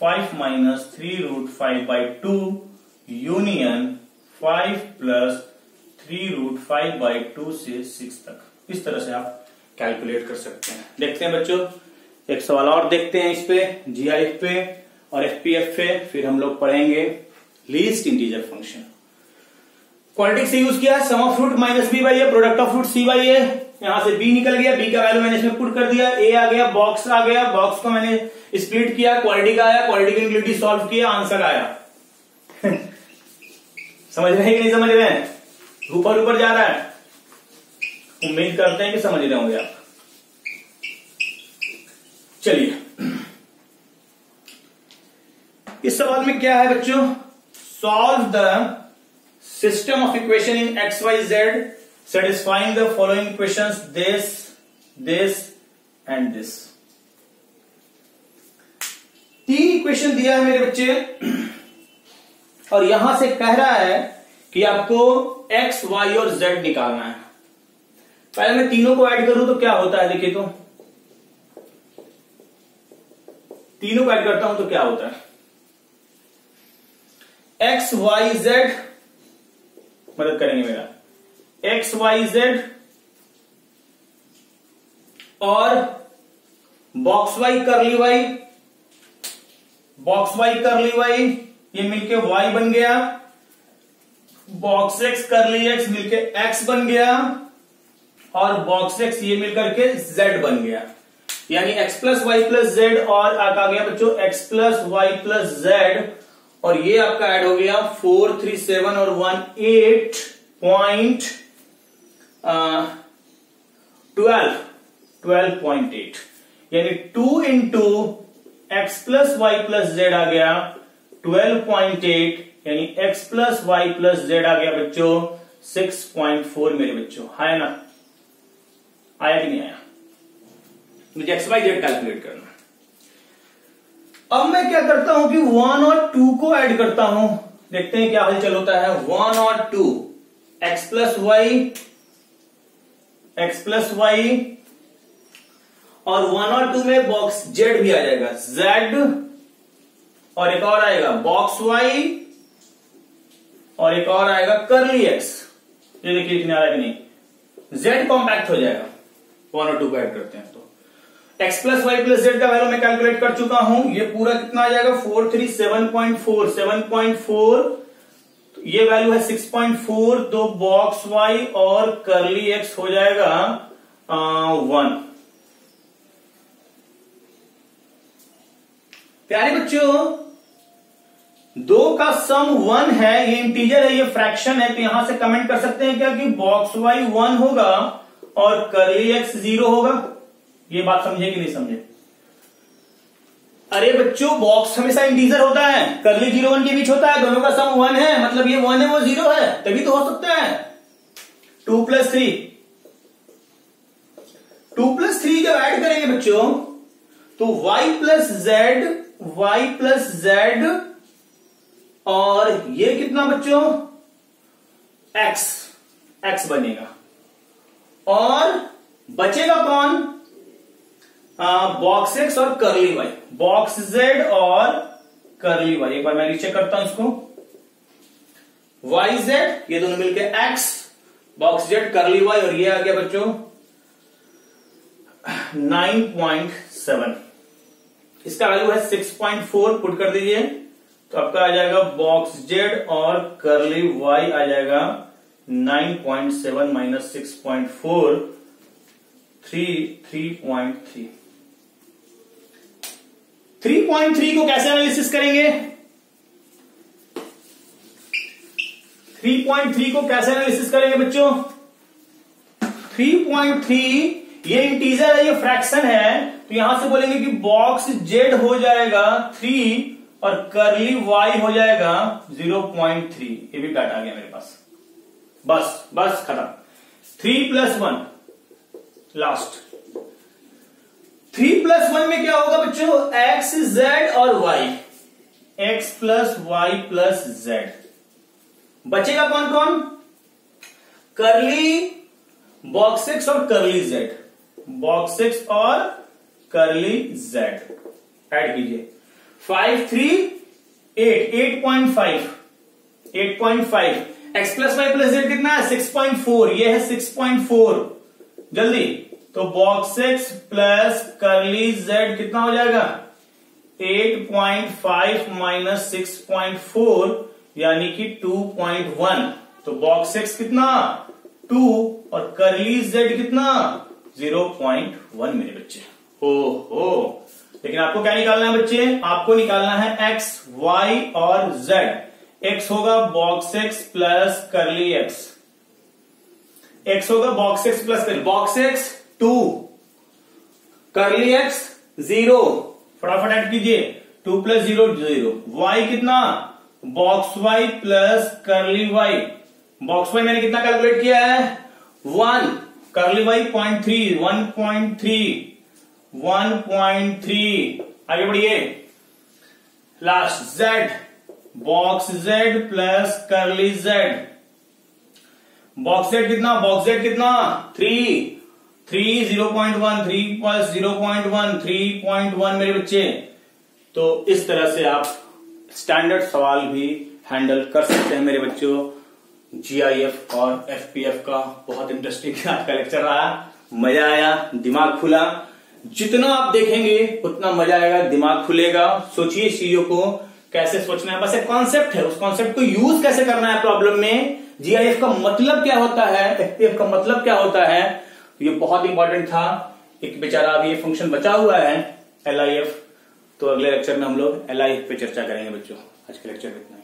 5 माइनस 3√5/2 यूनियन 5 प्लस 3√5/2 से 6 तक। इस तरह से आप कैलकुलेट कर सकते हैं। देखते हैं बच्चों, एक सवाल और देखते हैं इस पे, जीआईएफ पे और एफपीएफ पे, फिर हम लोग पढ़ेंगे लीस्ट इंटीजर फंक्शन। क्वाड्रेटिक से यूज किया, sum of root -b/a, product of root c/a। यहां से b निकल गया, b का वैल्यू मैंने इसमें पुट कर दिया, a आ गया, बॉक्स आ गया, बॉक्स को मैंने स्प्लिट किया, क्वाड्रेटिक आया, क्वाड्रेटिक इनइक्वालिटी सॉल्व किया, आंसर आया। समझ रहे हैं कि नहीं समझ रहे हैं, ऊपर ऊपर जा रहा है, उम्मीद करते हैं कि समझ रहे होंगे आप। चलिए, इस सवाल में क्या है बच्चों, solve the system of equation in XYZ satisfying the following equations, this and this। 3 equation दिया है मेरे बच्चे, और यहां से कह रहा है कि आपको x, y और z निकालना है। पहले मैं तीनों को ऐड करूं तो क्या होता है, देखिए तो तीनों को ऐड करता हूं तो क्या होता है, x, y, z, मदद करेंगे मेरा, x, y, z और बॉक्स y करली y, बॉक्स y करली y, ये मिलके y बन गया, बॉक्स x करली x मिलके x बन गया, और बॉक्स x ये मिलकर के z बन गया। यानी x plus y plus z, और आ गया बच्चों x plus y plus z, और ये आपका ऐड हो गया 4, 3, 7 और 1 12.8, यानी 2 into x plus y plus z आ गया 12.8, यानी x plus y plus z आ गया बच्चों 6.4 मेरे बच्चों। है ना, आया कि नहीं आया, मुझे एक्स वाई जेड कैलकुलेट करना। अब मैं क्या करता हूं कि 1 और 2 को ऐड करता हूं, देखते हैं क्या हलचल होता है। 1 और 2, एक्स प्लस वाई, और 1 और 2 में बॉक्स जेड भी आ जाएगा, जेड, और एक और आएगा बॉक्स वाई, और एक और आएगा करली एक्स। ये देखिए कितने आ रहा है कि नहीं, जेड कॉम्पैक्ट हो जाएगा 1 और 2 को ऐड करते हैं तो। X plus y plus z का वैल्यू मैं कैलकुलेट कर चुका हूं, ये पूरा कितना आ जाएगा 4, 3, 7.4, तो ये वैल्यू है 6.4, तो बॉक्स वाई और करली एक्स हो जाएगा 1। प्यारे बच्चों, दो का सम 1 है, ये इंटीजर है, ये फ्रैक्शन है, तो यहां से कमेंट कर सकते हैं क्या कि बॉक्स वाई 1 होगा और कर्ली एक्स 0 होगा। ये बात समझे कि नहीं समझे? अरे बच्चों, बॉक्स हमेशा इंटीजर होता है, कर्ली 0 1 के बीच होता है, दोनों का सम 1 है, मतलब ये 1 है वो 0 है, तभी तो हो सकता है। 2 + 3 जब ऐड करेंगे बच्चों तो y प्लस जेड और ये कितना बच्चों x बनेगा, और बचेगा कौन? बॉक्स x और कर्ली y, बॉक्स z और कर्ली y। एक बार मैं रीचेक करता हूं इसको, y z ये दोनों मिलके x, box z curly y, और ये आ गया बच्चों 9.7। इसका वैल्यू है 6.4, पुट कर दीजिए तो आपका आ जाएगा बॉक्स z और कर्ली y आ जाएगा 9.7 माइनस 6.4 3.3। 3.3 को कैसे एनालिसिस करेंगे? 3.3 को कैसे एनालिसिस करेंगे बच्चों? 3.3 ये इंटीजर है, ये फ्रैक्शन है, तो यहां से बोलेंगे कि बॉक्स z हो जाएगा 3 और कर्ली y हो जाएगा 0.3। ये भी डाटा आ गया मेरे पास, बस खत्म। 3 + 1 लास्ट। 3 + 1 में क्या होगा बच्चों? x z और y, x + y + z। बचेगा कौन कौन? कर्ली बॉक्स x और कर्ली z, बॉक्स x और कर्ली z ऐड कीजिए। 5 3 8 8.5 x + y + z कितना है? 6.4, ये है 6.4। जल्दी, तो box x plus curly z कितना हो जाएगा? 8.5 माइनस 6.4 यानी कि 2.1। तो बॉक्स x कितना? 2 और कर्ली z कितना? 0.1 मेरे बच्चे। हो लेकिन आपको क्या निकालना है बच्चे? आपको निकालना है x, y और z। x होगा box x plus curly x होगा box x plus curly, box x 2, curly x 0, फटाफट ऐड कीजिए, 2 + 0 0। y कितना? Box y plus curly y, box y मैंने कितना कैलकुलेट किया है? 1, कर्ली y 0.3, 1.3। आगे बढ़िए, last z, box z plus curly z, box z कितना? बॉक्स z कितना? 3 0.1, 3 + 0.1 3.1 मेरे बच्चे। तो इस तरह से आप स्टैंडर्ड सवाल भी हैंडल कर सकते हैं मेरे बच्चों। GIF और FPF का बहुत इंटरेस्टिंग आज का लेक्चर रहा, मजा आया, दिमाग खुला। जितना आप देखेंगे उतना मजा आएगा, दिमाग खुलेगा। सोचिए चीजों को कैसे सोचना है, बस एक कॉन्सेप्ट है, उस कॉन्सेप्ट को यूज कैसे करना है प्रॉब्लम में। GIF का मतलब क्या होता है, FPF का मतलब क्या होता है, ये बहुत इंपॉर्टेंट था। एक बेचारा अभी ये फंक्शन बचा हुआ है LIF, तो अगले लेक्चर में हम लोग LIF पे चर्चा करेंगे बच्चों। आज के लेक्चर में इतना ही।